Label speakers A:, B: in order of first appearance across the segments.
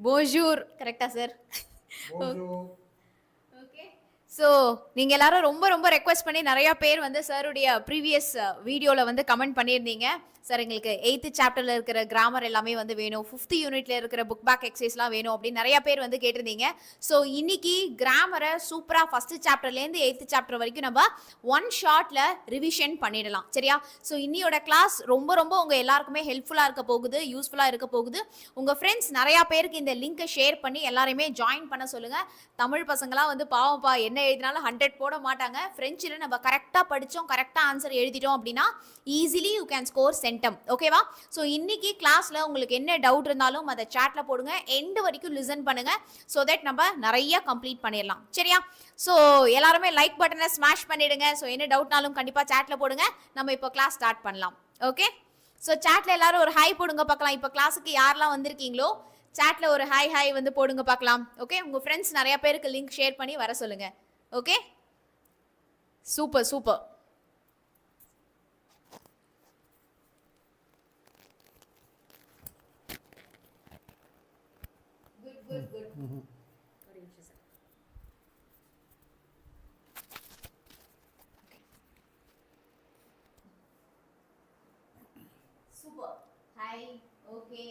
A: Bonjour கரெக்டா sir?
B: Bonjour.
A: Okay. So நீங்கள் எல்லாரும் ரொம்ப ரொம்ப ரெக்வஸ்ட் பண்ணி நிறையா பேர் வந்து சாருடைய ப்ரீவியஸ் வீடியோவில் வந்து கமெண்ட் பண்ணியிருந்தீங்க. சார் எங்களுக்கு 8th சாப்டரில் இருக்கிற கிராமர் எல்லாமே வந்து வேணும், 5th யூனிட்ல இருக்கிற புக் பேக் எக்ஸசைஸ்லாம் வேணும் அப்படின்னு நிறையா பேர் வந்து கேட்டிருந்தீங்க. ஸோ இன்னைக்கு கிராமரை சூப்பராக ஃபஸ்ட்டு சாப்டர்லேருந்து 8th சாப்டர் வரைக்கும் நம்ம ஒன் ஷார்ட்டில் ரிவிஷன் பண்ணிடலாம், சரியா? ஸோ இன்னியோட கிளாஸ் ரொம்ப ரொம்ப உங்கள் எல்லாருக்குமே ஹெல்ப்ஃபுல்லாக இருக்க போகுது, யூஸ்ஃபுல்லாக இருக்க போகுது. உங்கள் ஃப்ரெண்ட்ஸ் நிறையா பேருக்கு இந்த லிங்கை ஷேர் பண்ணி எல்லாரையுமே ஜாயின் பண்ண சொல்லுங்கள். தமிழ் பசங்களாம் வந்து பாவம்ப்பா என்ன எழுதினாலும் 100 போட மாட்டாங்க. ஃப்ரெஞ்சில் நம்ம கரெக்டாக படித்தோம், கரெக்டாக ஆன்சர் எழுதிட்டோம் அப்படின்னா easily you can score centum. ஓகேவா? ஸோ இன்னைக்கு கிளாஸில் உங்களுக்கு என்ன டவுட் இருந்தாலும் அதை சாட்டில் போடுங்க, எண்டு வரைக்கும் லிசன் பண்ணுங்க, ஸோ தட் நம்ம நிறைய கம்ப்ளீட் பண்ணிடலாம், சரியா? ஸோ எல்லாருமே லைக் பட்டனை ஸ்மாஷ் பண்ணிடுங்க. ஸோ என்ன டவுட்னாலும் கண்டிப்பாக சாட்டில் போடுங்க. நம்ம இப்போ கிளாஸ் ஸ்டார்ட் பண்ணலாம். ஓகே? ஸோ சாட்டில் எல்லாரும் ஒரு ஹாய் போடுங்க பார்க்கலாம். இப்போ கிளாஸுக்கு யாரெல்லாம் வந்திருக்கீங்களோ சாட்ல ஒரு ஹாய் ஹாய் வந்து போடுங்க பார்க்கலாம். ஓகே? உங்கள் ஃப்ரெண்ட்ஸ் நிறைய பேருக்கு லிங்க் ஷேர் பண்ணி வர சொல்லுங்க. Okay? Super super. Good good good. ஒரு நிமிஷம் sir. Super. Hi. Okay.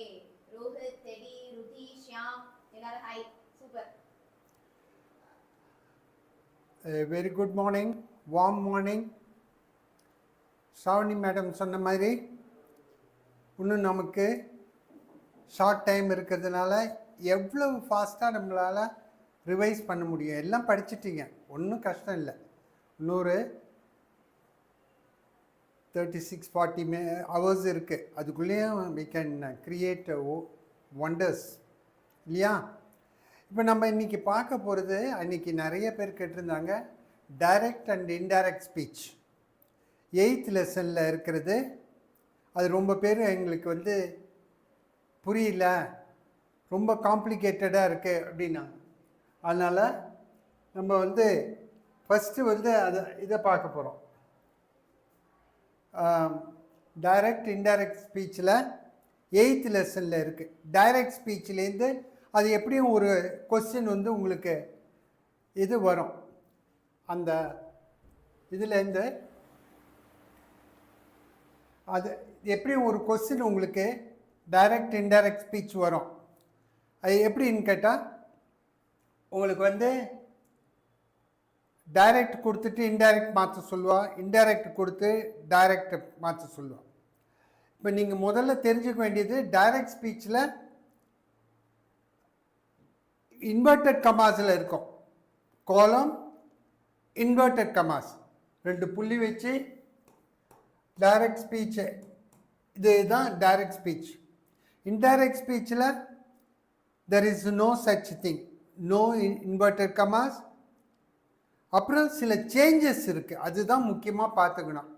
A: Rohit, Teddy, Ruthi, Shyam எல்லாரும் hi. Super.
B: Very good morning, warm morning. Shavani madam சொன்ன மாதிரி இன்னும் நமக்கு ஷார்ட் டைம் இருக்கிறதுனால எவ்வளவு ஃபாஸ்ட்டாக நம்மளால் ரிவைஸ் பண்ண முடியும். எல்லாம் படிச்சிட்டிங்க, ஒன்றும் கஷ்டம் இல்லை. இன்னொரு 36-40 hours இருக்குது. அதுக்குள்ளேயும் we can create wonders இல்லையா? இப்போ நம்ம இன்றைக்கி பார்க்க போகிறது, அன்றைக்கி நிறைய பேர் கேட்டிருந்தாங்க, direct and indirect speech 8th லெசனில் இருக்கிறது. அது ரொம்ப பேர் எங்களுக்கு வந்து புரியல, ரொம்ப காம்ப்ளிகேட்டடாக இருக்குது அப்படின்னாங்க. அதனால் நம்ம வந்து ஃபஸ்ட்டு வந்து இதை பார்க்க போகிறோம். டைரக்ட் இன்டைரக்ட் ஸ்பீச்சில் 8th லெசனில் இருக்குது. டைரக்ட் ஸ்பீச்லேருந்து அது எப்படியும் ஒரு கொஸ்டின் வந்து உங்களுக்கு இது வரும். அந்த இதுலேருந்து அது எப்படியும் ஒரு கொஸ்டின் உங்களுக்கு டைரக்ட் இன்டைரக்ட் ஸ்பீச் வரும். அது எப்படின்னு கேட்டால் உங்களுக்கு வந்து டைரக்ட் கொடுத்துட்டு இன்டைரக்ட் மாற்ற சொல்லுவாள், இன்டைரக்ட் கொடுத்து டைரக்ட் மாற்ற சொல்லுவாள். இப்போ நீங்கள் முதல்ல தெரிஞ்சுக்க வேண்டியது, டைரக்ட் ஸ்பீச்சில் இன்வெர்டட் கமாஸில் இருக்கும். கோலம் இன்வெர்டட் கமாஸ் 2 புள்ளி வச்சு டைரக்ட் ஸ்பீச்சு, இதுதான் டைரக்ட் ஸ்பீச். இன்டைரக்ட் ஸ்பீச்சில் there is no such thing, no inverted commas. அப்புறம் சில சேஞ்சஸ் இருக்குது, அதுதான் முக்கியமாக பார்த்துக்கணும்.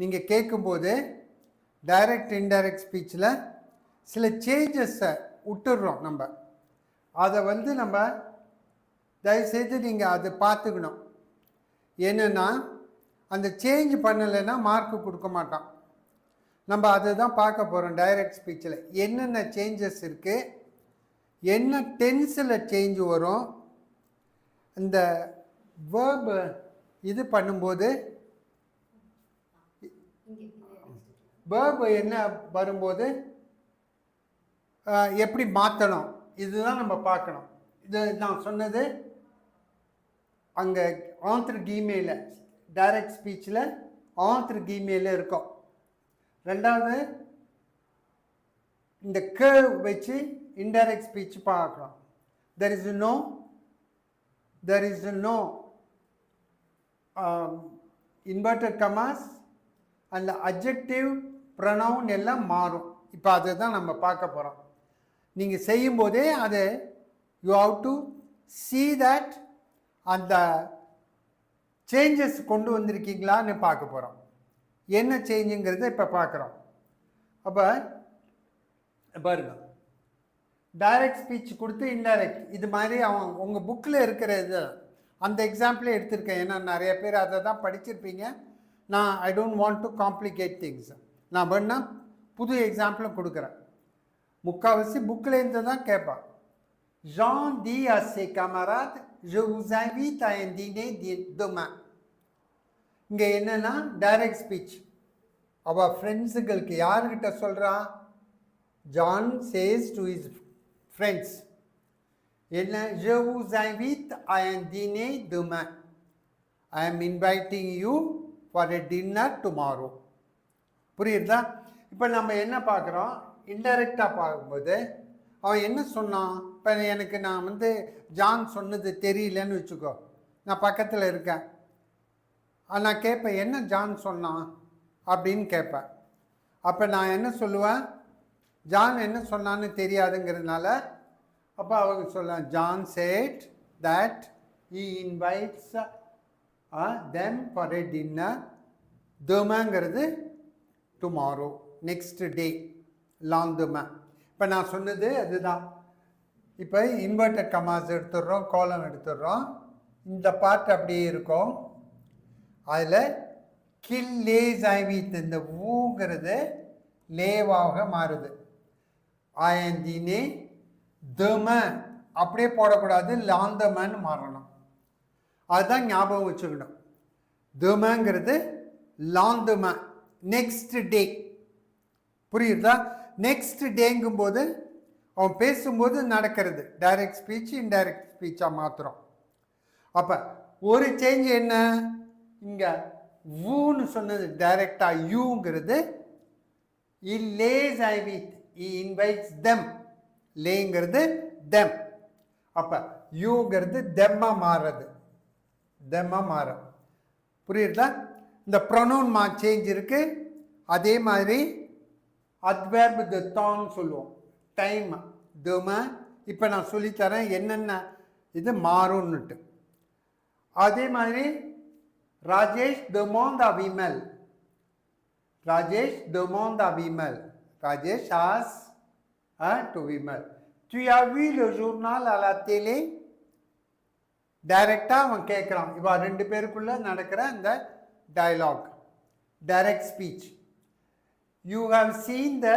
B: நீங்கள் கேட்கும்போது டைரக்ட் இன்டைரக்ட் ஸ்பீச்சில் சில சேஞ்சஸை விட்டுடுறோம் நம்ம. அதை வந்து நம்ம தயவுசெய்து நீங்கள் அதை பார்த்துக்கணும். என்னென்னா அந்த சேஞ்ச் பண்ணலைன்னா மார்க்கு கொடுக்க மாட்டோம். நம்ம அதை தான் பார்க்க போகிறோம். டைரக்ட் ஸ்பீச்சில் என்னென்ன சேஞ்சஸ் இருக்குது, என்ன டென்ஸில் சேஞ்ச் வரும், இந்த வேர்பு இது பண்ணும்போது வேர்பு என்ன வரும்போது எப்படி மாற்றணும், இதுதான் நம்ம பார்க்கணும். இது நான் சொன்னது அங்கே ஆந்திர கீமேல, டைரக்ட் ஸ்பீச்சில் ஆந்திர கீமேல இருக்கும். ரெண்டாவது இந்த கேர்வ் வச்சு இன்டைரக்ட் ஸ்பீச் பார்க்கலாம். There is no inverted commas அந்த அட்ஜெக்டிவ் ப்ரொனவுன் எல்லாம் மாறும். இப்போ அதை தான் நம்ம பார்க்க போகிறோம். நீங்கள் செய்யும்போதே அதை you have to see that அந்த சேஞ்சஸ் கொண்டு வந்திருக்கீங்களான்னு பார்க்க போகிறோம். என்ன சேஞ்சுங்கிறத இப்போ பார்க்குறோம். அப்போ பாருங்க, டைரக்ட் ஸ்பீச் கொடுத்து இன்டைரக்ட், இது மாதிரி அவன் உங்கள் புக்கில் இருக்கிற இது அந்த எக்ஸாம்பிளே எடுத்திருக்கேன். ஏன்னா நிறைய பேர் அதை தான் படிச்சிருப்பீங்க. நான் I don't want to complicate things. நான் வேணால் புது எக்ஸாம்பிளும் கொடுக்குறேன். முக்கால்வாசி புக்கிலேருந்து தான் கேட்பான். Jean dit à ses camarades, je vous invite à un dîner demain. இங்கே என்னன்னா டைரக்ட் ஸ்பீச். அவள் ஃப்ரெண்ட்ஸுங்களுக்கு யார்கிட்ட சொல்கிறான்? John says to his friends என்ன, je vous invite à un dîner demain. I am inviting you for a dinner tomorrow. புரியுதா? இப்போ நம்ம என்ன பார்க்குறோம், இன்டைரக்டாக பார்க்கும்போது அவன் என்ன சொன்னான்? இப்போ எனக்கு நான் ஜான் சொன்னது தெரியலன்னு வச்சுக்கோ, நான் பக்கத்தில் இருக்கேன், நான் கேட்பேன் என்ன ஜான் சொன்னான் அப்படின்னு கேட்பேன். அப்போ நான் என்ன சொல்லுவேன், ஜான் என்ன சொன்னான்னு தெரியாதுங்கிறதுனால அப்போ அவங்க சொல்லலாம், John said that he invites them for a dinner. demainங்கிறது டுமாரோ, நெக்ஸ்ட் டே, லாந்துமா. இப்போ நான் சொன்னது அதுதான். இப்போ இன்வெர்டட் கமாஸ் எடுத்துடுறோம், கோலம் எடுத்துடுறோம், இந்த பார்ட் அப்படியே இருக்கும். அதில் கில் லேஸ் ஐவித், இந்த ஊங்கிறது லேவாக மாறுது. ஆயந்தினே தம அப்படியே போடக்கூடாது, லாந்தமன்னு மாறணும். அதுதான் ஞாபகம் வச்சுக்கணும். தமங்கிறது லாந்தம, நெக்ஸ்ட் டே. புரியுதா? நெக்ஸ்ட் டேங்கும்போது அவன் பேசும்போது நடக்கிறது டைரக்ட் ஸ்பீச் இன்டைரக்ட் ஸ்பீச்சாக மாத்திரம். அப்போ ஒரு சேஞ்ச் என்ன, இங்கே ஊன்னு சொன்னது டைரக்டாக யூங்கிறது லேஸ் ஐ வித் இன்வைட்ஸ் தெம், லேங்கிறது தெம். அப்போ யூங்கிறது தெம்மா மாறுறது, தெம்மா மாறும். புரியுதா? இந்த ப்ரொனவுன் சேஞ்ச் இருக்கு. அதே மாதிரி அட்வெர்ப் த தான் சொல்லுவோம், டைம் தம. இப்போ நான் சொல்லித்தரேன் என்னென்ன இது மாறும்னுட்டு. அதே மாதிரி Rajesh demande à Vimal. Rajesh demande à Vimal. Rajesh asks to Vimal, tu as vu le journal à la télé? டைரக்டாக அவன் கேட்குறான். இப்போ ரெண்டு பேருக்குள்ள நடக்கிற அந்த dialogue, direct speech. You have seen the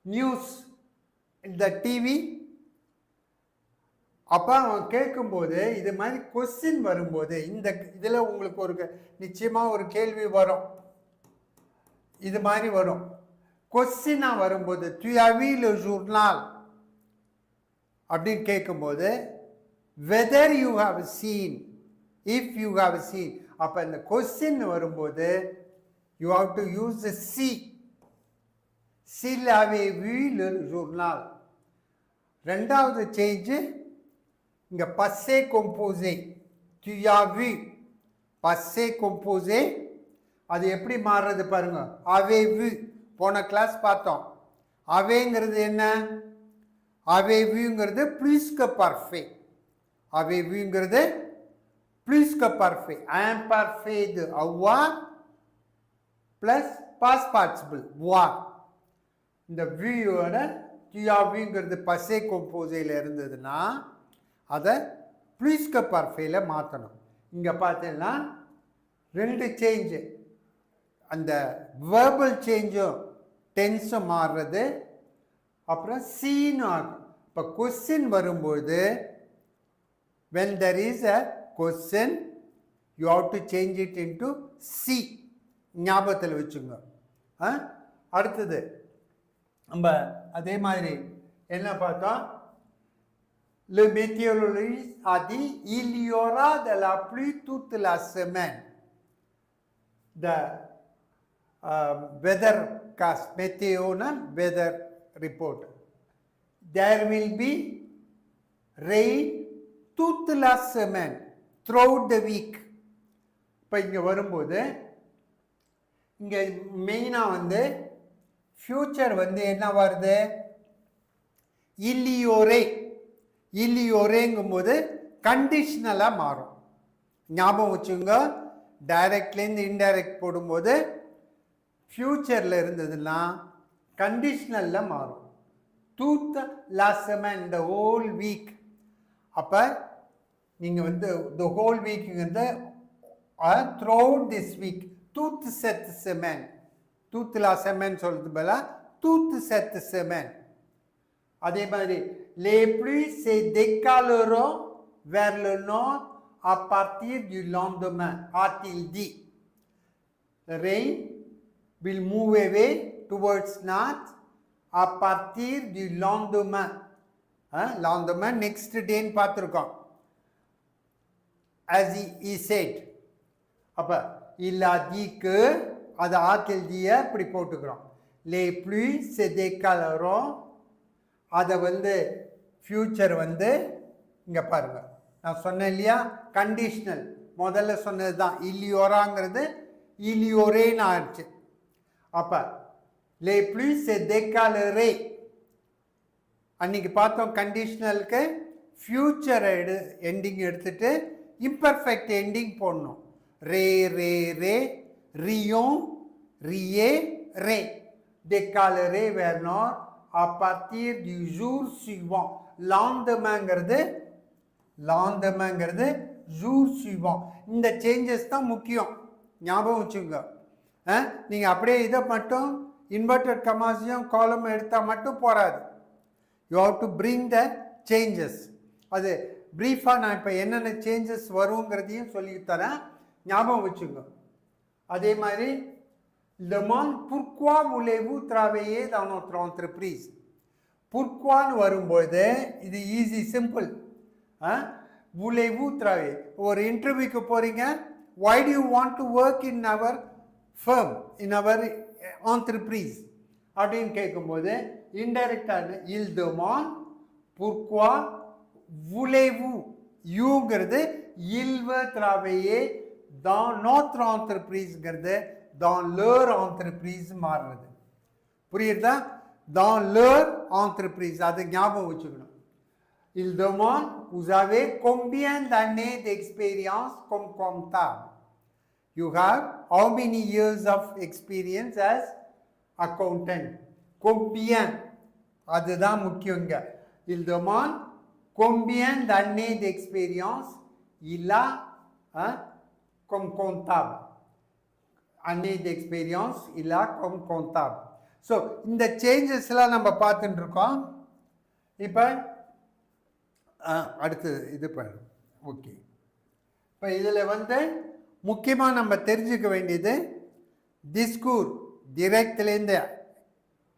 B: news in the TV. அப்போ அவன் கேட்கும்போது இது மாதிரி கொஸ்டின் வரும்போது இந்த இதில் உங்களுக்கு ஒரு நிச்சயமாக ஒரு கேள்வி வரும், இது மாதிரி வரும். கொஸ்டினாக வரும்போது tu as vu le journal அப்படின்னு கேட்கும்போது whether you have seen, if you have seen, அப்போ இந்த கொஸ்டின் வரும்போது you have to use the see. s'il avait vu le journal. ரெண்டாவது சேஞ்சு இங்கே பஸ்ஸே கொம்போசே, tu as vu, பஸ்ஸே கொம்போசே. அது எப்படி மாறுறது பாருங்க, அவே vu. போன கிளாஸ் பார்த்தோம். அவேங்கிறது என்ன, அவே வியூங்கிறது ப்ளூஸ்க பர்ஃபே. அவே வியூங்கிறது ப்ளூஸ்க பர்ஃபே. ஆம் பர்ஃபே இது அவ்வா ப்ளஸ் பாஸ் பார்ட்டிசிபிள் வா. இந்த வியூவோட டிஆவிங்கிறது பசே கொம்போசையில் இருந்ததுன்னா அதை ப்ளூஸ்க பர்ஃபேல மாற்றணும். இங்கே பார்த்தீங்கன்னா ரெண்டு சேஞ்சு, அந்த வேர்பல் சேஞ்சும் டென்ஸும் மாறுறது, அப்புறம் சீனும் ஆகும். இப்போ கொஸ்டின் வரும்போது when there is a question you have to change it into see. ஞாபகத்தில் வச்சுங்க. அடுத்தது நம்ம அதே மாதிரி என்ன பார்த்தோம், le météorologiste a dit il y aura de la pluie toute la semaine. The weathercast, meteona weather report, there will be rain toute la semaine, throughout the week. இப்போ இங்கே வரும்போது இங்கே மெயினாக ஃபியூச்சர் என்ன வருது, இல்லியோரே. இல்லியோரேங்கும்போது கண்டிஷ்னலாக மாறும். ஞாபகம் வச்சுங்க, டைரக்ட்லேருந்து இன்டைரக்ட் போடும்போது ஃப்யூச்சரில் இருந்ததுன்னா கண்டிஷ்னலில் மாறும். டூத் லாஸ்ட் செமன், இந்த ஹோல் வீக். அப்போ நீங்கள் த ஹோல் வீக்குங்கிறது த்ரூ அவுட் திஸ் வீக். டூத் செட் செமன், டூத் லாஸ்ட் செமன் சொல்கிறது பதிலாக டூத் செட் செமன். அதே மாதிரி les pluies se décaleront vers le nord à partir du lendemain, a-t-il dit. The rain will move away towards north à partir du lendemain. Lendemain, next day ன்னு பார்த்துருக்கோம். As he said. அப்ப il a dit que அது a-t-il dit இப்படி போட்டுக்கிறோம். Les pluies se décaleront. அதை வந்து future வந்து இங்கே பாருங்க, நான் சொன்னேன் இல்லையா, கண்டிஷ்னல். முதல்ல சொன்னது தான் இல்லியோராங்கிறது இலியோரேன்னு ஆயிடுச்சு. அப்போ les pluies se décaleront. அன்னைக்கு பார்த்தோம் கண்டிஷ்னலுக்கு ஃபியூச்சர் எண்டிங் எடுத்துட்டு இம்பர்ஃபெக்ட் எண்டிங் போடணும். ரே ரே ரே ரியோன் ரியே ரே décaleré vers nord à partir du jour suivant. lendemainங்கிறது jour suivant. இந்த சேஞ்சஸ் தான் முக்கியம், ஞாபகம் வச்சுங்க. நீங்கள் அப்படியே இதை மட்டும் இன்வெர்டட் கமாஸையும் காலம் எடுத்தால் மட்டும் போகாது. You have to bring the changes. அது ப்ரீஃபாக நான் இப்போ என்னென்ன சேஞ்சஸ் வருங்கிறதையும் சொல்லித்தரேன், ஞாபகம் வச்சுங்க. அதே மாதிரி demande pourquoi voulez-vous travailler dans notre entreprise. pourquoi-னு வரும்போது இது ஈஸி சிம்பிள். voulez-vous travailler, ஒரு இன்டர்வியூக்கு போகிறீங்க, why do you want to work in our firm, in our entreprise அப்படின்னு கேட்கும்போது இன்டைரக்டாக il demande pourquoi voulez-vous. யூங்கிறது il veut travailler dans notre entrepriseங்கிறது dans leur entreprise மாறுறது. புரியுதா? dans leur entreprise, அது ஞாபகம் வச்சுக்கணும். il demande vous avez combien d'années d'expérience comme comptable. you have how many years of experience as accountant. combien அதுதான் முக்கியங்க. il demande combien d'années d'expérience il a comme comptable. année d'expérience il a comme comptable. So இந்த சேஞ்சஸ்லாம் நம்ம பார்த்துட்டு இருக்கோம். இப்போ அடுத்து இது பண்ணு. ஓகே, இப்போ இதில் வந்து முக்கியமாக நம்ம தெரிஞ்சுக்க வேண்டியது டிஸ்கூர் டிரெக்ட்லேருந்து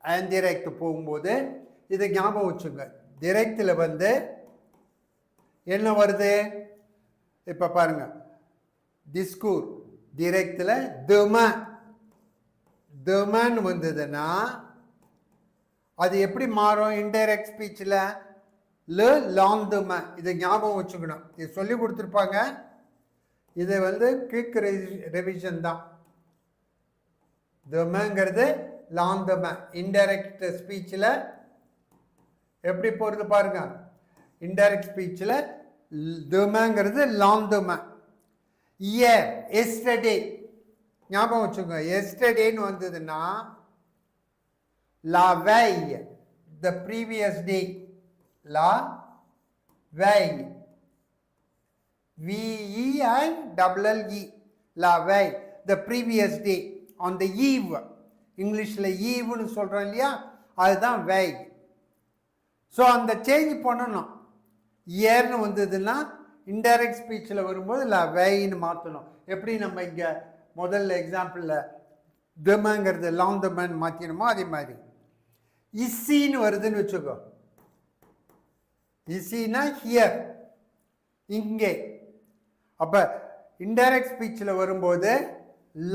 B: இன்டிரெக்ட் போகும்போது இதை ஞாபகம் வச்சுங்க. டிரெக்டில் வந்து என்ன வருது, இப்போ பாருங்கள், டிஸ்கூர் டிரெக்டில் demain வந்ததுன்னா அது எப்படி மாறும் இன்டைரக்ட் ஸ்பீச்சில்? le lendemain. இதை ஞாபகம் வச்சுக்கணும், இது சொல்லி கொடுத்துருப்பாங்க. இது வந்து குயிக் ரெவிஷன் தான். demainங்கிறது lendemain. இன்டைரக்ட் ஸ்பீச்சில் எப்படி போகிறது பாருங்க. இன்டைரக்ட் ஸ்பீச்சில் demainங்கிறது lendemain. year yesterday ஞாபகம் வச்சுக்கோங்க. எஸ்டர்டேன்னு வந்ததுன்னா la veille, the previous day. la veille, V-E-I-L-L-E, la veille, the previous day, on the eve. இங்கிலீஷில் ஈவ்னு சொல்கிறோம் இல்லையா, அதுதான் veille. ஸோ அந்த சேஞ்ச் பண்ணணும். இயர்னு வந்ததுன்னா இன்டைரக்ட் ஸ்பீச்சில் வரும்போது la veilleன்னு மாற்றணும். எப்படி நம்ம இங்கே முதல்ல எக்ஸாம்பிளில் demainங்கிறது lendemain மாற்றினோமோ அதே மாதிரி. இசின்னு வருதுன்னு வச்சுக்கோ. இசின்னா ஹியர், இங்கே. அப்போ இன்டைரக்ட் ஸ்பீச்சில் வரும்போது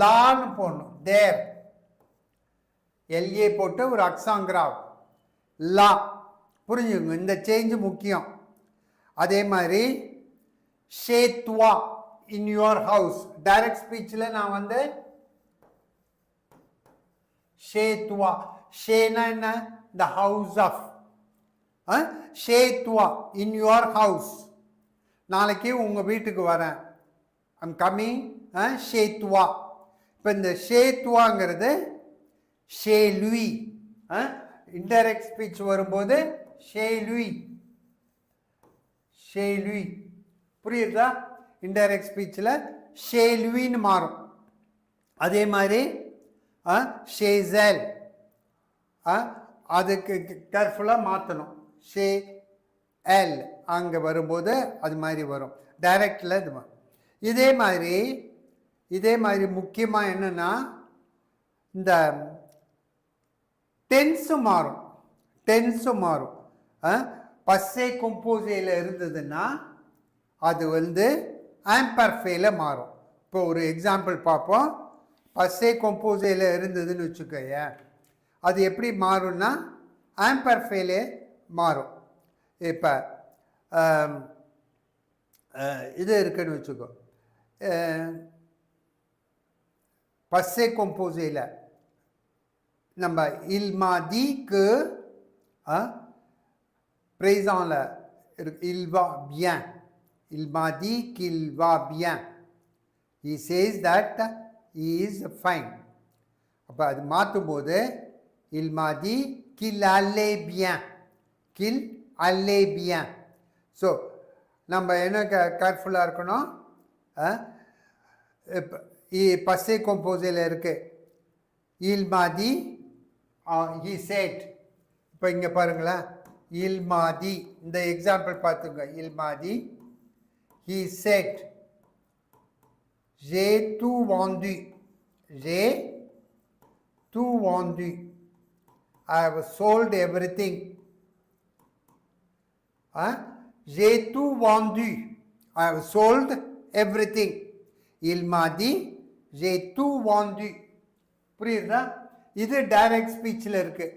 B: லான்னு போடணும். தேர் எல்ஏ போட்டு ஒரு அக்ஸாங்கிராவ் லா. புரிஞ்சுங்க, இந்த சேஞ்சு முக்கியம். அதே மாதிரி ஷேத்வா in your house. டைரக்ட் ஸ்பீச்சில் நான் வந்து ஷேத்வா, ஷேனா என்ன, the house of. ஷேத்வா in your house. நாளைக்கு உங்கள் வீட்டுக்கு வரேன், I'm coming. ஷேத்வா. இப்போ இந்த ஷேத்வாங்கிறது ஷே லுய். இன்டைரக்ட் ஸ்பீச் வரும்போது ஷே லுய், ஷே லுய். புரியுதா? இன்டைரக்ட் ஸ்பீச்சில் ஷே லுயின்னு மாறும். அதே மாதிரி ஷேசல், அதுக்கு கேர்ஃபுல்லாக மாற்றணும். ஷே எல் அங்கே வரும்போது அது மாதிரி வரும். டைரக்டில் இது இதே மாதிரி முக்கியமாக என்னென்னா இந்த டென்ஸும் மாறும். பஸ்ஸே கொம்போசேல இருந்ததுன்னா அது வந்து ஆம்பர்ஃபேல மாறும். இப்போ ஒரு எக்ஸாம்பிள் பார்ப்போம். பஸ்ஸே கொம்போசேல இருந்ததுன்னு வச்சுக்கோங்க, அது எப்படி மாறும்னா ஆம்பர்ஃபேலே மாறும். இப்போ இது இருக்குன்னு வச்சுக்கோ, பஸ்ஸே கொம்போசேல நம்ம இல்மாதிக்கு présent il va bien, il m'a dit qu'il va bien, he says that he is fine. அப்போ அது மாற்றும்போது il m'a dit qu'il allait bien. So நம்ம என்ன கேர்ஃபுல்லாக இருக்கணும், பஸ்ஸே கொம்போசேல இருக்கு il m'a dit, he said. இப்போ இங்கே பாருங்களேன், il m'a dit, இந்த எக்ஸாம்பிள் பார்த்துங்க. il m'a dit, he said, j'ai tout vendu, I have sold everything. J'ai tout vendu, I have sold everything. il m'a dit, j'ai tout vendu. புரியுதா? இது direct ஸ்பீச்சில் இருக்கு.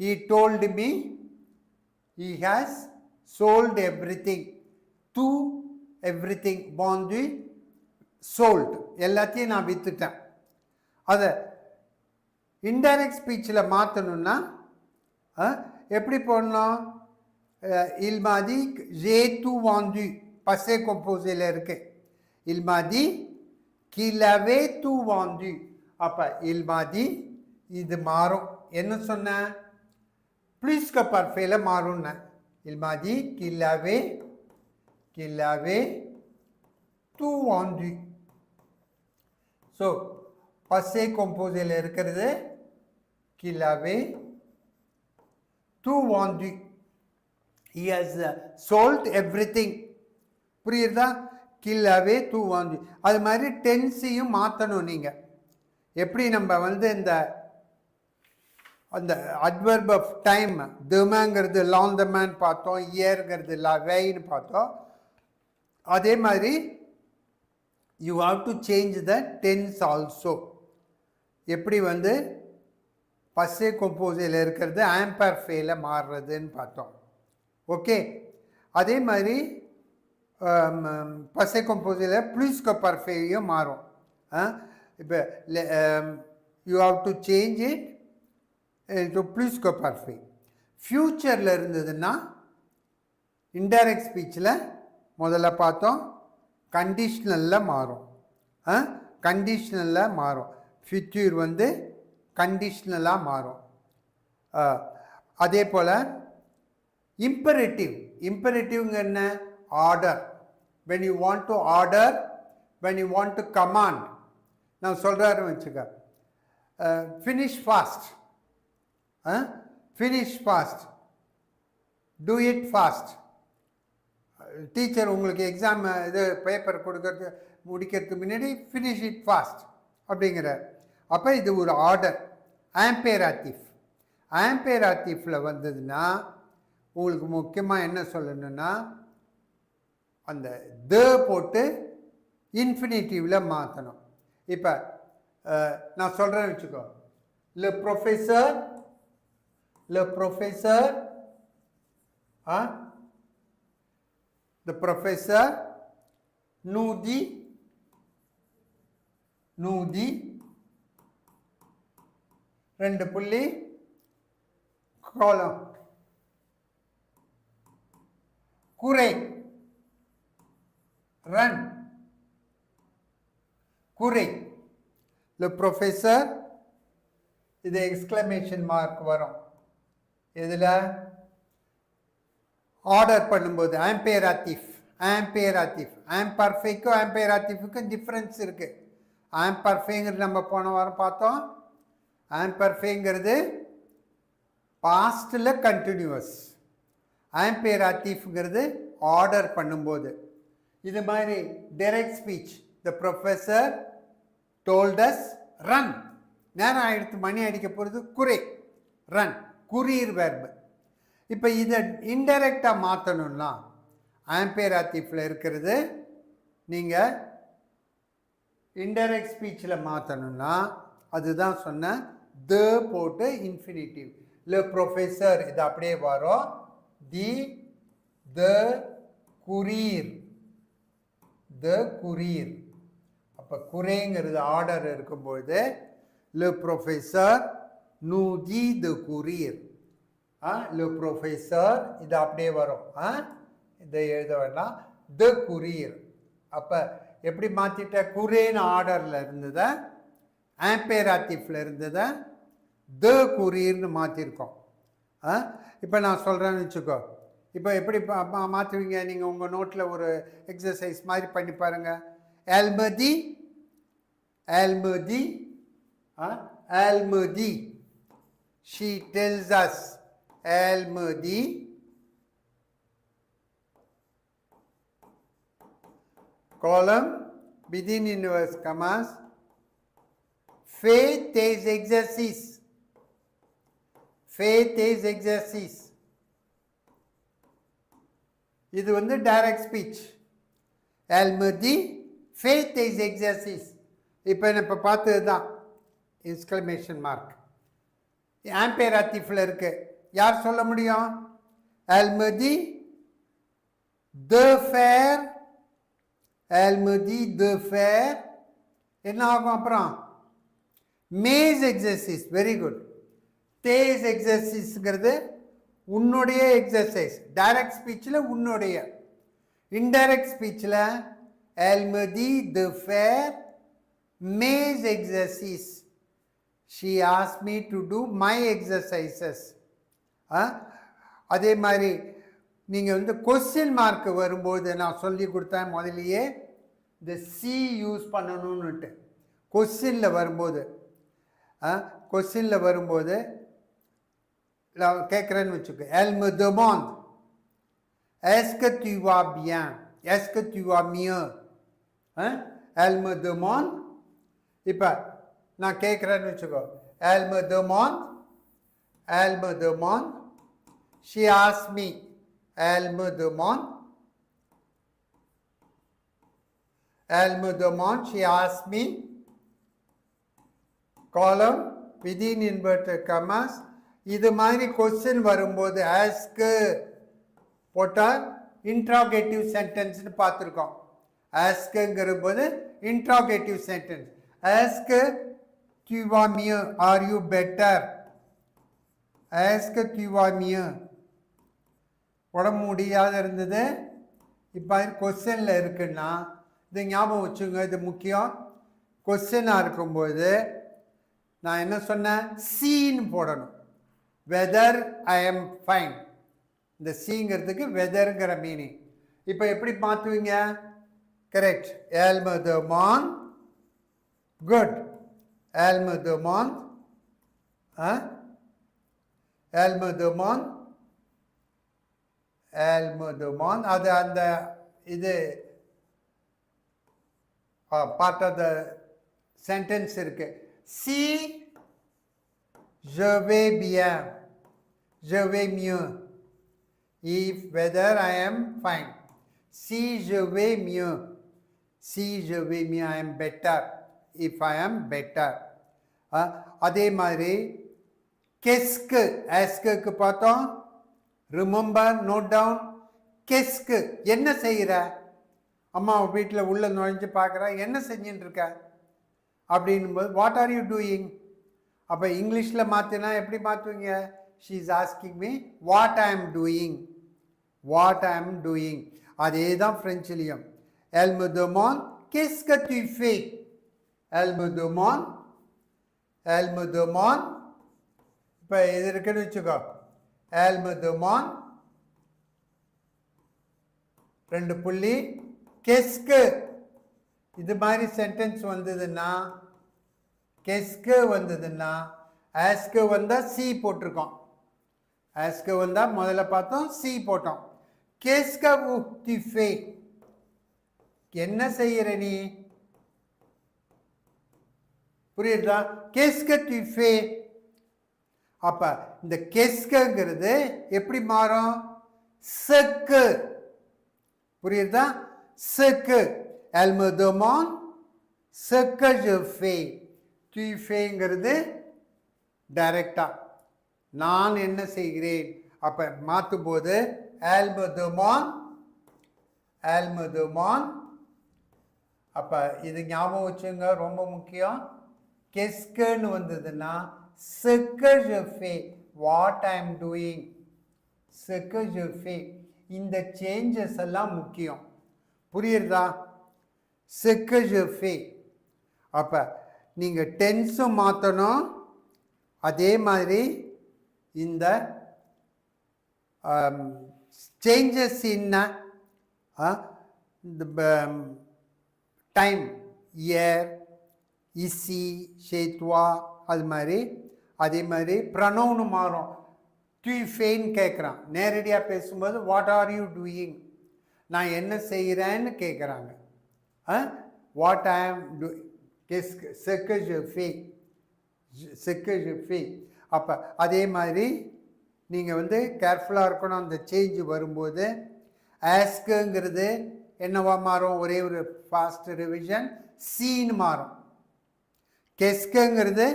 B: he told me he has sold everything. to everything, vendu, sold, எல்லாத்தையும் நான் வித்துட்டேன். அதை indirect ஸ்பீச்சில் மாற்றணும்னா எப்படி போடணும்? il m'a dit j'ai tout vendu, passé composé இருக்கு. il m'a dit qu'il avait tout vendu. அப்போ il m'a dit இது மாறும். என்ன சொன்ன? ப்ளீஸ் க பர்ஃபேல மாறும்னு. il m'a dit qu'il avait tout vendu. So பஸ்ஸே கொம்போசேல இருக்கிறது qu'il avait tout vendu, he has sold everything. புரியுதா? qu'il avait tout vendu. அது மாதிரி டென்ஸையும் மாற்றணும் நீங்கள். எப்படி நம்ம வந்து இந்த அந்த அட்வர்ப் ஆஃப் டைம், தெமாங்கிறது லாந்தமேன் பார்த்தோம், இயர்ங்கிறது லவைன்னு பார்த்தோம். அதே மாதிரி you have to change the tense also. எப்படி வந்து பஸ்ஸே கொம்போசேல இருக்கிறது ஆம்பர்ஃபேல மாறுறதுன்னு பார்த்தோம். ஓகே, அதே மாதிரி பஸ்ஸே கொம்போசேல ப்ளூஸ் க பர்ஃபேயும் மாறும். இப்போ you have to change it to blues க பர்ஃபே. ஃப்யூச்சரில் இருந்ததுன்னா இன்டைரக்ட் ஸ்பீச்சில் முதல்ல பார்த்தோம் கண்டிஷ்னலில் மாறும். கண்டிஷ்னலில் மாறும். ஃபியூச்சர் வந்து கண்டிஷ்னலாக மாறும். அதே போல் இம்பரேட்டிவ்ங்க என்ன? Order. when you want to order, when you want to command, நான் சொல்கிறாரு வச்சுக்க, finish fast, finish fast, do it fast. Teacher உங்களுக்கு எக்ஸாம் இது பேப்பர் முடிக்கிறதுக்கு முன்னாடி ஃபினிஷ் இட் ஃபாஸ்ட் அப்படிங்கிறார். அப்போ இது ஒரு ஆர்டர். ஆம்பேராட்டிஃபில் வந்ததுன்னா உங்களுக்கு முக்கியமாக என்ன சொல்லணும்னா அந்த த போட்டு இன்ஃபினிட்டிவில் மாற்றணும். இப்போ நான் சொல்கிறேன்னு வச்சுக்கோ, le professeur the professor nous dit ரெண்டு புள்ளி கோலம் குறை run குறை. le professeur இது எக்ஸ்க்ளமேஷன் மார்க் வரும். இதில் ஆர்டர் பண்ணும்போது ஆம்பர்ஃபேக்கும் ஆம்பேராட்டிஃபுக்கும் டிஃப்ரென்ஸ் இருக்குது. ஆம்பர்ஃபேங்கிறது நம்ம போன வாரம் பார்த்தோம். ஆம்பர்ஃபேங்கிறது பாஸ்டில் கண்டினியூவஸ், ஆம்பேராட்டிவ்ங்கிறது ஆர்டர் பண்ணும்போது. இது மாதிரி direct speech, the professor told us run, நேரம் ஆயிடுத்து மணி அடிக்க போகிறது, குறை, ரன், குறியீர் வெர்பு. இப்போ இதை இன்டைரக்டாக மாற்றணும்னா ஆம்பேராட்டிவ்ல இருக்கிறது நீங்கள் இன்டைரக்ட் ஸ்பீச்சில் மாற்றணும்னா அதுதான் சொன்ன த போட்டு இன்ஃபினிட்டிவ். இல்லை ப்ரொஃபஸர் இது அப்படியே வரும், தி, த குறியீர், த குறியீர். அப்போ குறைங்கிறது ஆர்டர் இருக்கும்போது le professeur nous dit de courir. le professeur இது அப்படியே வரும், இதை எழுத வேண்டாம், த குறியீர். அப்போ எப்படி மாற்றிட்ட, குரேன்னு ஆர்டரில் இருந்ததை ஆம்பேராட்டிவ்ல இருந்ததை த குறியீர்னு மாற்றிருக்கோம். இப்போ நான் சொல்கிறேன்னு வச்சுக்கோ, இப்போ எப்படி மாற்றுவீங்க நீங்கள் உங்கள் நோட்டில் ஒரு எக்ஸசைஸ் மாதிரி பண்ணி பாருங்கள். ஆல்மதி, ஆல்மதி, ஆல்மதி, she tells us, ஆல்மதி, column within inverse commas, fait tes exercices, fait tes exercices. இது வந்து டைரக்ட் ஸ்பீச். ஆல்மதி fait tes exercices. இப்போ பார்த்தது தான் எக்ஸ்க்ளமேஷன் மார்க் ஆம்பேராட்டிவ்ல இருக்கு. யார் சொல்ல முடியும்? ஆல்மதி de faire, ஆல்மதி de faire என்ன ஆகும் அப்புறம்? மேஸ் எக்ஸசைஸ். Very good. தேஸ் எக்ஸசைஸ்ங்கிறது உன்னுடைய எக்ஸசைஸ். டைரக்ட் ஸ்பீச்சில் உன்னுடைய, இன்டைரக்ட் ஸ்பீச்சில் ஆல்மதி de faire mes exercices. She asked me to do my exercises. அதே மாதிரி நீங்கள் வந்து கொஸ்டின் மார்க் வரும்போது நான் சொல்லி கொடுத்தேன் முதலியே, இந்த சி யூஸ் பண்ணணும்னுட்டு. கொஸ்டினில் வரும்போது நான் கேட்குறேன்னு வச்சுக்கோ, elle me demande est-ce que tu vas bien, est-ce que tu vas mieux. elle me demande, இப்போ நான் கேட்குறேன்னு வச்சுக்கோ, elle me demande, elle me demande, she asked me, elle me demande, elle me demande, she asked me, column within inverted commas. இது மாதிரி question வரும்போது ஆஸ்க்கு போட்டால் interrogative சென்டென்ஸ்னு பார்த்துருக்கோம். ஆஸ்க்குங்கிற போது இன்ட்ராகேட்டிவ் சென்டென்ஸ். ஆஸ்க்கு tu vas mieux, are you better, ஆஸ்க்கு tu vas mieux, உடம்பு முடியாத இருந்தது, இப்போ கொஸ்டினில் இருக்குன்னா இது ஞாபகம் வச்சுங்க, இது முக்கியம். கொஸ்டினாக இருக்கும்போது நான் என்ன சொன்னேன், சீன்னு போடணும். வெதர் ஐ எம் ஃபைன், இந்த சீங்கிறதுக்கு வெதருங்கிற மீனிங். இப்போ எப்படி மாற்றுவீங்க? Correct. elle me demande, good. elle me demande, elle me demande, elle me demande, அது அந்த இது பார்ட் ஆஃப் த சென்டென்ஸ் இருக்கு. si je vais bien, je vais mieux, if whether I am fine. si je vais mieux, si je vais mieux, I am better, if I am better. அதே மாதிரி கெஸ்க்கு ஆஸ்க்கு பார்த்தோம். Remember, note down. கெஸ்க்கு என்ன செய்கிற? அம்மா வீட்டில் உள்ள நுழைஞ்சு பார்க்குறா, என்ன செஞ்சுட்டு இருக்க அப்படின்னும்போது வாட் ஆர் யூ டூயிங். அப்போ இங்கிலீஷில் மாற்றினா எப்படி மாற்றுவீங்க? She is asking me what I am doing, what I am doing. அதே தான் ஃப்ரெஞ்சுலேயும். elle me demande qu'est-ce que tu fais, elle me demande, elle me demande. இப்போ இது இருக்குன்னு வச்சுக்கோ, elle me demande ரெண்டு புள்ளி கெஸ்க்கு. இது மாதிரி சென்டென்ஸ் வந்ததுன்னா, கெஸ்க்கு வந்ததுன்னா, ஆஸ்க்கு வந்தால் சி போட்டிருக்கோம். ஆஸ்க வந்தால் முதல்ல பார்த்தோம், சி போட்டோம். கேஸ்க தி ஃபே, என்ன செய்கிற நீ? புரியுதா? கேஸ்க தி ஃபே. அப்ப இந்த கெஸ்கங்கிறது எப்படி மாறும்? செக்கு. புரியுதா? செக்கு. Elle me demande ce que je fais. Tu fais-ங்கிறது டைரக்டா நான் என்ன செய்கிறேன். அப்ப மாற்றும் போது elle me demande, elle me demande. அப்ப இது ஞாபகம் வச்சுங்க, ரொம்ப முக்கியம். கெஸ்கன்னு வந்ததுன்னா ce que je fais, what I am doing, ce que je fais. இந்த சேஞ்சஸ் எல்லாம் முக்கியம். புரியுறதா? ce que je fais. அப்ப நீங்க டென்ஸும் மாற்றணும், அதே மாதிரி இந்த சேஞ்சஸ் இன் டைம், இயர், இசி, ஷேத்வா, அது மாதிரி. அதே மாதிரி ப்ரனவுன்னு மாறும். டு ஃபேன்னு கேட்குறான். நேரடியாக பேசும்போது வாட் ஆர் யூ டூயிங், நான் என்ன செய்கிறேன்னு கேட்குறாங்க. வாட் ஐ ஆம் டூ, செக்கு ஜெ ஃபே, செக்கு ஜெ ஃபே. அப்போ அதே மாதிரி நீங்கள் வந்து கேர்ஃபுல்லாக இருக்கணும். அந்த சேஞ்சு வரும்போது ஆஸ்க்குங்கிறது என்னவா மாறும்? ஒரே ஒரு ஃபாஸ்ட் ரிவிஷன், சீன்னு மாறும். கெஸ்குங்கிறது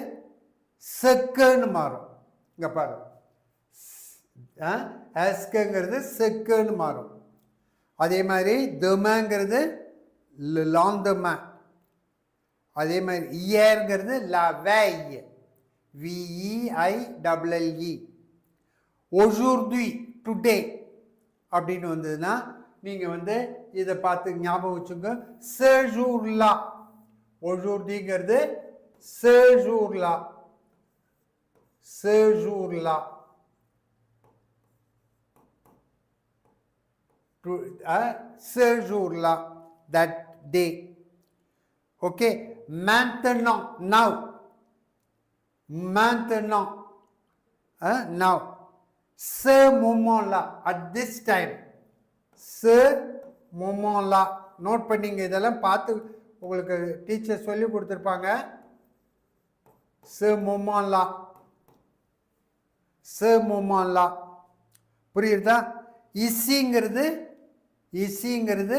B: செக்குன்னு மாறும். இங்கே பாரு, ஆஸ்குங்கிறது செக்குன்னு மாறும். அதே மாதிரி தமங்கிறது லாந்தம. அதே மாதிரி இயர்ங்கிறது லவெய், VEILLE. aujourd'hui, டுடே அப்படின்னு வந்ததுன்னா நீங்கள் வந்து இதை பார்த்து ஞாபகம் வச்சுங்க. ce jour-là, aujourd'hui-ங்கிறது ce jour-là, ce jour-là. Ce jour-là, that day. Okay, maintenant, now, maintenant, now, ce moment-là, at this time, ce moment-là. Note பண்ணிங்க, இதெல்லாம் பார்த்து உங்களுக்கு டீச்சர் சொல்லி கொடுத்துருப்பாங்க. ce moment-là, ce moment-là. புரியுதா? இசிங்கிறது, இசிங்கிறது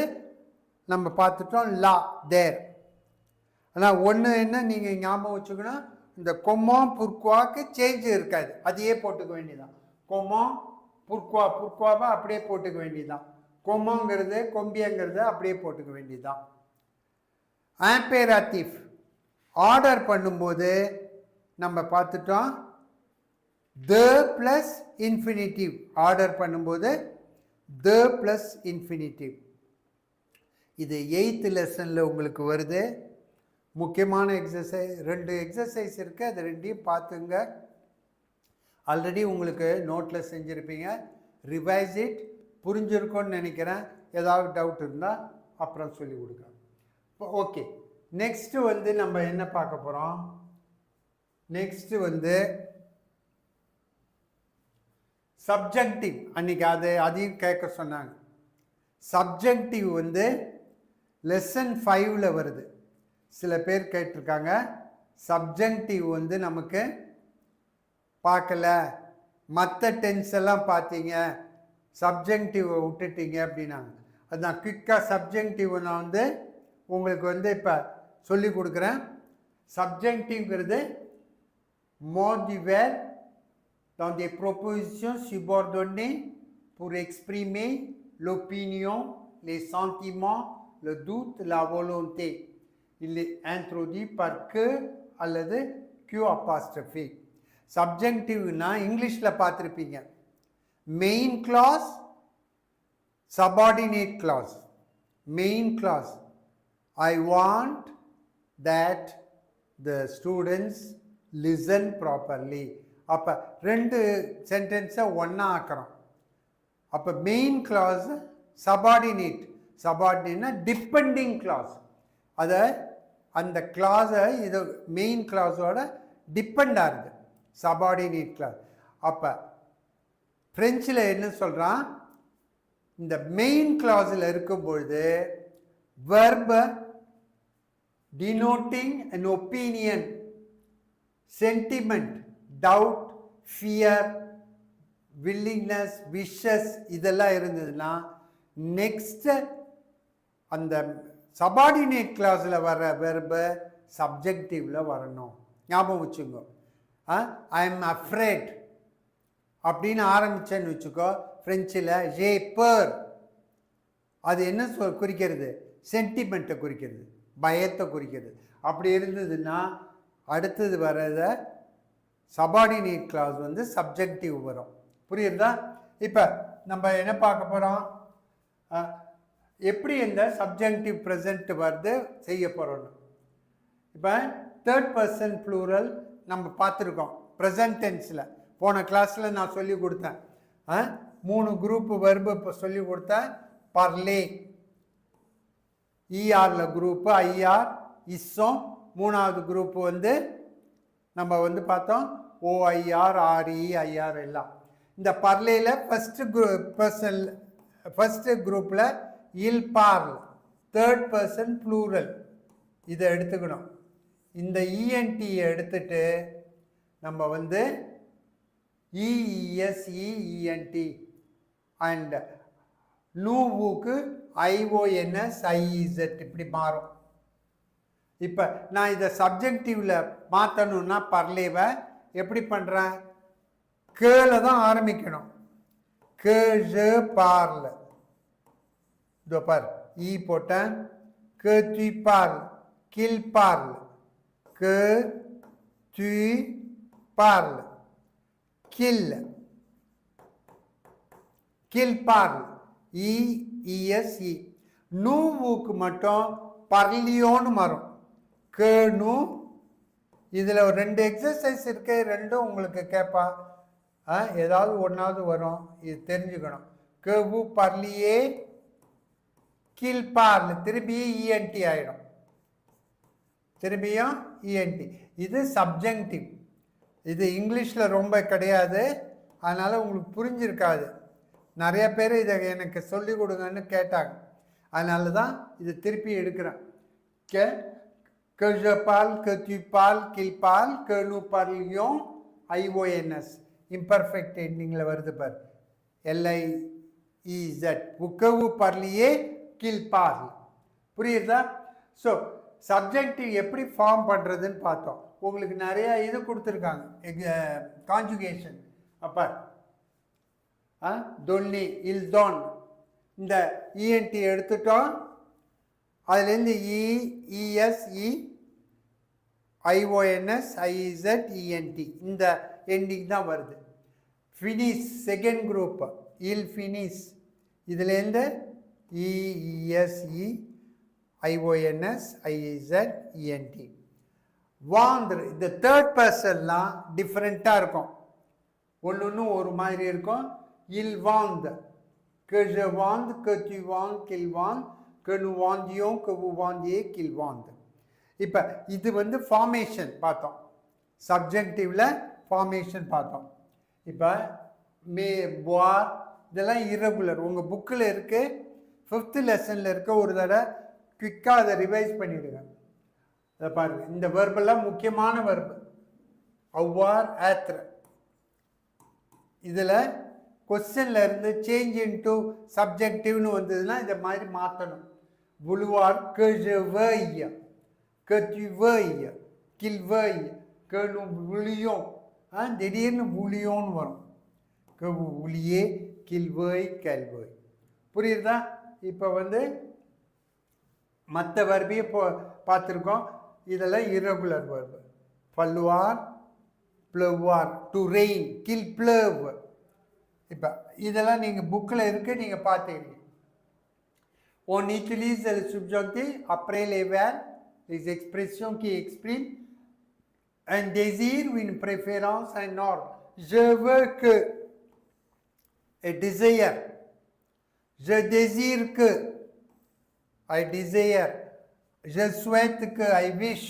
B: நம்ம பார்த்துட்டோம், லா, தேர். ஆனால் ஒன்று என்ன நீங்கள் ஞாபகம் வச்சுக்கணும், இந்த கொம்மா புர்குவாக்கு சேஞ்ச் இருக்காது, அதையே போட்டுக்க வேண்டியதான். கொம்மா புர்குவா, புர்குவாவை அப்படியே போட்டுக்க வேண்டியதான். கொம்மாங்கிறது, கொம்பியங்கிறது அப்படியே போட்டுக்க வேண்டியதான். ஆம்பேராட்டிவ் ஆர்டர் பண்ணும்போது நம்ம பார்த்துட்டோம், த ப்ளஸ் இன்ஃபினிட்டிவ். ஆர்டர் பண்ணும்போது த ப்ளஸ் இன்ஃபினிட்டிவ். இது 8th லெசனில் உங்களுக்கு வருது. முக்கியமான எக்ஸசைஸ், 2 எக்ஸசைஸ் இருக்குது, அது 2ஐயும் பார்த்துங்க. ஆல்ரெடி உங்களுக்கு நோட்டில் செஞ்சுருப்பீங்க. Revise it. புரிஞ்சிருக்கோன்னு நினைக்கிறேன். ஏதாவது டவுட் இருந்தால் அப்புறம் சொல்லி கொடுக்குறேன். இப்போ ஓகே, நெக்ஸ்ட்டு வந்து நம்ம என்ன பார்க்க போகிறோம்? நெக்ஸ்ட்டு வந்து சப்ஜெக்டிவ். அன்றைக்கி அதையும் கேட்க சொன்னாங்க. சப்ஜெக்டிவ் வந்து லெசன் 5ல் வருது. சில பேர் கேட்டிருக்காங்க, சப்ஜெக்டிவ் வந்து நமக்கு பார்க்கல, மற்ற டென்ஸ் எல்லாம் பார்த்தீங்க, சப்ஜெக்டிவ் விட்டுட்டீங்க அப்படின்னாங்க. அது நான் குயிக்காக சப்ஜெக்டிவ் நான் வந்து உங்களுக்கு வந்து இப்போ சொல்லி கொடுக்குறேன். சப்ஜெக்டிவ்ங்கிறது mot du verbe dans des propositions subordonnées pour exprimer l'opinion, les sentiments, le doute, la volonté. Il est introduit par que அல்லது q apostrophe. சப்ஜெக்டிவ்னா இங்கிலீஷில் பார்த்துருப்பீங்க. Main clause, subordinate clause. Main clause, I want that the students listen properly. அப்போ 2 சென்டென்ஸை ஒன்றா ஆக்கிறோம். அப்போ main clause, subordinate. சபார்டினேட்னா depending clause. அதை அந்த கிளாஸை இது மெயின் கிளாஸோட டிபெண்ட் ஆகுது, சபார்டினேட் கிளாஸ். அப்போ ஃப்ரெஞ்சில் என்ன சொல்கிறான், இந்த மெயின் கிளாஸில் இருக்கும் பொழுது verb denoting an opinion, sentiment, doubt, fear, willingness, wishes இதெல்லாம் இருந்ததுன்னா நெக்ஸ்ட் அந்த சபார்டினேட் கிளாஸில் வர வெர்பு சப்ஜெக்டிவில் வரணும். ஞாபகம் வச்சுக்கோ. ஐ எம் அஃப்ரேட் அப்படின்னு ஆரம்பித்தேன்னு வச்சுக்கோ ஃப்ரெஞ்சில் ஜே பர், அது என்ன குறிக்கிறது, சென்டிமெண்ட்டை குறிக்கிறது, பயத்தை குறிக்கிறது. அப்படி இருந்ததுன்னா அடுத்தது வர்றத சபார்டினேட் கிளாஸ் வந்து சப்ஜெக்டிவ் வரும். புரியுறதா? இப்போ நம்ம என்ன பார்க்க போகிறோம், எப்படி இந்த சப்ஜெக்டிவ் ப்ரெசன்ட் வருது செய்ய போகிறோன்னு. இப்போ தேர்ட் பர்சன் ப்ளூரல் நம்ம பார்த்துருக்கோம் ப்ரெசன்ட் டென்ஸில். போன கிளாஸில் நான் சொல்லி கொடுத்தேன். 3 குரூப்பு வெர்பு இப்போ சொல்லி கொடுத்தேன். பர்லே, இஆரில் குரூப்பு, ஐஆர், இஸ்ஸோம். 3வது குரூப்பு வந்து நம்ம வந்து பார்த்தோம் ஓஐஆர், ஆர்இ, ஐஆர் எல்லாம். இந்த பர்லேயில் ஃபஸ்ட்டு குரூப்பில் இல் பார்ல், தேர்ட் பர்சன் ப்ளூரல், இதை எடுத்துக்கணும். இந்த இஎன்டியை எடுத்துட்டு நம்ம வந்து இஎஸ்இஎன்டி அண்ட் நூவுக்கு ஐஓஎன்எஸ் ஐஇசட் இப்படி மாறும். இப்போ நான் இதை சப்ஜெக்டிவில் மாற்றணுன்னா பர்லேவை எப்படி பண்ணுறேன், கேல தான் ஆரம்பிக்கணும். கே ஜே பார்ல, இதோ பார் ஈ போட்டேன். que tu parles, qu'il parle, que tu parles, qu'il parle, இஎஸ்இ. நூவுக்கு மட்டும் பர்லியோன்னு வரும். கேனு. இதில் ஒரு 2 எக்ஸசைஸ் இருக்கு, ரெண்டும் உங்களுக்கு கேட்பா. ஏதாவது ஒன்றாவது வரும், இது தெரிஞ்சுக்கணும். கேவு பர்லியே கில் பார்ல, திரும்பியும் இஎன்டி ஆகிடும். திரும்பியும் இஎன்டி. இது சப்ஜெக்டிவ். இது இங்கிலீஷில் ரொம்ப கிடையாது, அதனால் உங்களுக்கு புரிஞ்சிருக்காது. நிறைய பேர் இதை எனக்கு சொல்லி கொடுங்கன்னு கேட்டாங்க, அதனால தான் இது திருப்பி எடுக்கிறேன். que je parle, que tu parles, qu'il parle, que nous parlions, IONS. Imperfect எண்டிங்கில் வருது பார், LIEZ. que vous parliez, qu'il parle. புரியுதா? ஸோ சப்ஜெக்டிவ் எப்படி ஃபார்ம் பண்ணுறதுன்னு பார்த்தோம். உங்களுக்கு நிறையா இது கொடுத்துருக்காங்க, கான்ஜுகேஷன். அப்போ தொன்னி, இல் தோன், இந்த இஎன்டி எடுத்துட்டோம். அதுலேருந்து இஎஸ்இ ஐஓஎன்எஸ் ஐஇசட் இஎன்டி, இந்த எண்டிங் தான் வருது. ஃபினிஷ் செகண்ட் குரூப், இல் ஃபினிஷ், இதுலேருந்து இஎஸ்இ ஐஓஎன்எஸ் ஐஇசட் இஎன்டி. வாந்த்ரு, இந்த தேர்ட் பர்சன்லாம் டிஃப்ரெண்ட்டாக இருக்கும், ஒன்று ஒரு மாதிரி இருக்கும். இல் வாந்த், que je vende, que tu vends, qu'il vende, que nous vendions, que vous vendiez, qu'il vende. இப்போ இது வந்து ஃபார்மேஷன் பார்த்தோம், சப்ஜெக்டிவில் ஃபார்மேஷன் பார்த்தோம். இப்போ மே, boire இதெல்லாம் இரகுலர். உங்கள் புக்கில் இருக்குது, 5th லெசனில் இருக்க. ஒரு தடவை குயிக்காக அதை ரிவைஸ் பண்ணிவிடுங்க. அதை பாருங்கள், இந்த வெர்பெல்லாம் முக்கியமான வெர்பு. அவ்வார், ஆத்ர. இதில் கொஸ்டின்ல இருந்து சேஞ்ச் இன்டு சப்ஜெக்டிவ்னு வந்ததுன்னா இதை மாதிரி மாற்றணும். vouloir, que je veuille, que tu veuilles, qu'il veuille, que nous voulions. திடீர்னு voulions வரும். que vous vouliez, qu'il veuille, qu'elle veuille. புரியுதா? இப்போ வந்து மற்ற வர்பியை பார்த்துருக்கோம். இதெல்லாம் irregular verb. falloir, pleuvoir, to rain, qu'il pleuve. இப்போ இதெல்லாம் நீங்கள் புக்கில் இருக்கு, நீங்கள் பார்த்துக்கிறீங்க. On utilise le subjonctif après les verbes, les expressions qui expriment un désir ou une préférence, un ordre. Je veux que, a desire. Je désire que, I desire. Je souhaite que, I wish.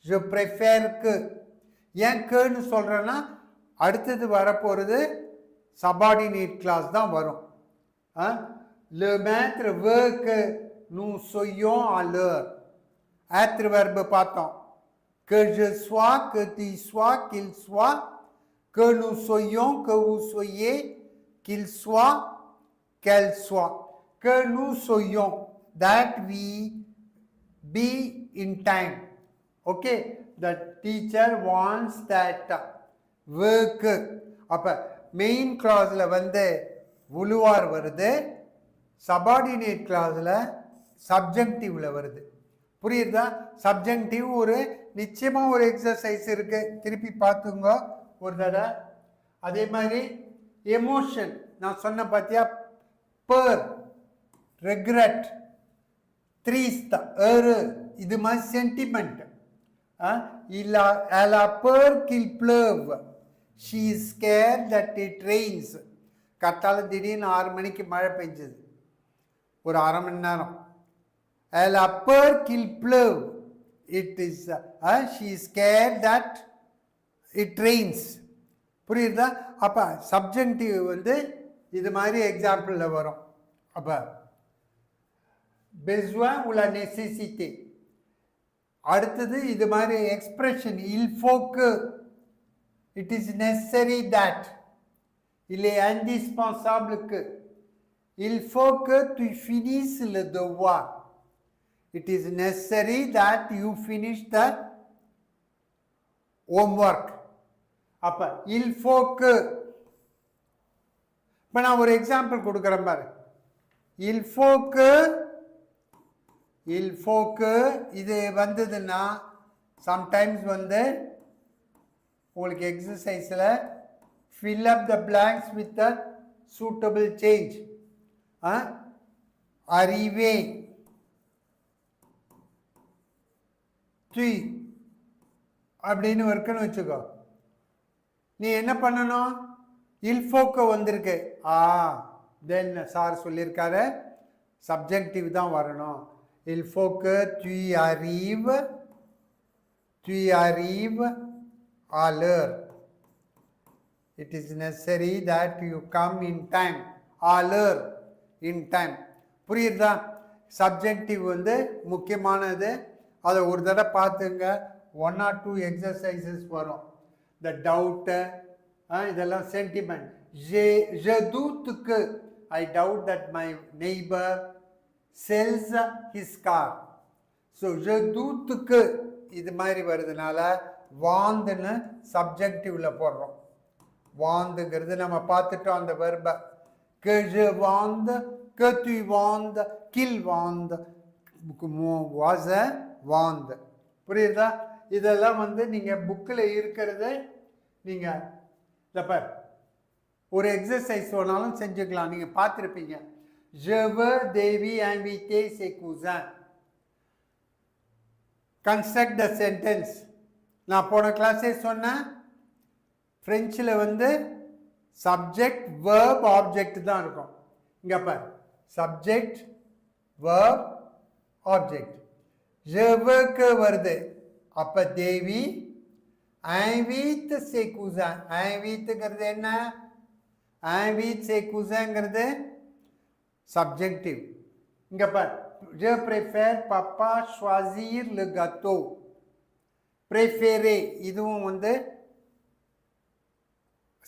B: Je préfère que. ஏன் கேன்னு சொல்கிறேன்னா அடுத்தது வரப்போகிறது subordinate clause தான் வரும். Le maître veut que nous soyons à l'heure. être verbe பார்த்தோம். Que je sois, que tu sois, qu'il soit, que nous soyons, que vous soyez, qu'il soit, qu'elle soit. Que nous soyons, that we be in time. Okay, the teacher wants that work. அப்ப main கிளாஸ்ல வந்து உழுவார் வருது, subordinate கிளாஸ்ல சப்ஜெக்டிவ்ல வருது. புரியுதா? Subjective ஒரு நிச்சயமாக ஒரு எக்ஸசைஸ் இருக்கு, திருப்பி பார்த்துங்க ஒரு தடவை. அதே மாதிரி எமோஷன் நான் சொன்ன பார்த்தியா, பர், ரெக்ரெட், த்ரீஸ்தா, இது மாதிரி sentiment. Elle a peur qu'il pleuve. She is scared that it rains. கட்டால திடீர்னு 6 மணிக்கு மழை பெஞ்சது, ஒரு அரை மணி நேரம். Elle a peur qu'il pleuve. It is she is scared that it rains. புரியுதா? அப்ப சப்ஜெக்டிவ் வந்து இது மாதிரி எக்ஸாம்பிள்ல வரும். அப்ப besoin ou la nécessité. அடுத்தது இது மாதிரி expression, il faut que, it is necessary that, il est indispensable que, il faut que tu finisses le devoir, it is necessary that you finish the homework. அப்ப il faut que, இப்ப நான் ஒரு example கொடுக்குறேன் பாரு. il faut que இது வந்ததுன்னா sometimes வந்து உங்களுக்கு எக்ஸசைஸில் fill up the blanks with a suitable change. arriver, tu அப்படின்னு இருக்குன்னு வச்சுக்கோ. நீ என்ன பண்ணணும்? il faut que வந்திருக்கு, தென் சார் சொல்லியிருக்காரு சப்ஜெக்டிவ் தான் வரணும். il faut que tu arrives à l'heure. It is necessary that you come in time. à l'heure, in time. புரியுதா? சப்ஜெக்டிவ் வந்து முக்கியமானது. அதை ஒரு தடவை பார்த்துங்க, 1 or 2 எக்ஸசைசஸ் வரும். த டவுட்டு, இதெல்லாம் sentiment. je doute que, I doubt that my neighbor sells his car. so je doute que இது மாதிரி வருதுனால வாந்துன்னு சப்ஜெக்டிவ்ல போடுறோம். வாந்துங்கிறது நம்ம பார்த்துட்டோம் அந்த வெர்பை. que je vende, que tu vendes, qu'il vende, was a vende. புரியுதா? இதெல்லாம் வந்து நீங்கள் புக்கில் இருக்கிறது. நீங்கள் இல்லைப்ப ஒரு எக்ஸசைஸ் வேணாலும் செஞ்சுக்கலாம், நீங்கள் பார்த்துருப்பீங்க. je veux Devi inviter ses cousins. construct the sentence. நான் போன கிளாஸே சொன்னேன், ஃப்ரெஞ்சில் வந்து சப்ஜெக்ட் வேர்ப் ஆப்ஜெக்ட் தான் இருக்கும். இங்கே பார், subject verb object. je veux que வருது, அப்போ தேவி invite ses cousins. inviteங்கிறது என்ன? invite ses cousinsங்கிறது சப்ஜெக்டிவ். இங்கே பார், je préfère papa choisir le gâteau. préférer இதுவும் வந்து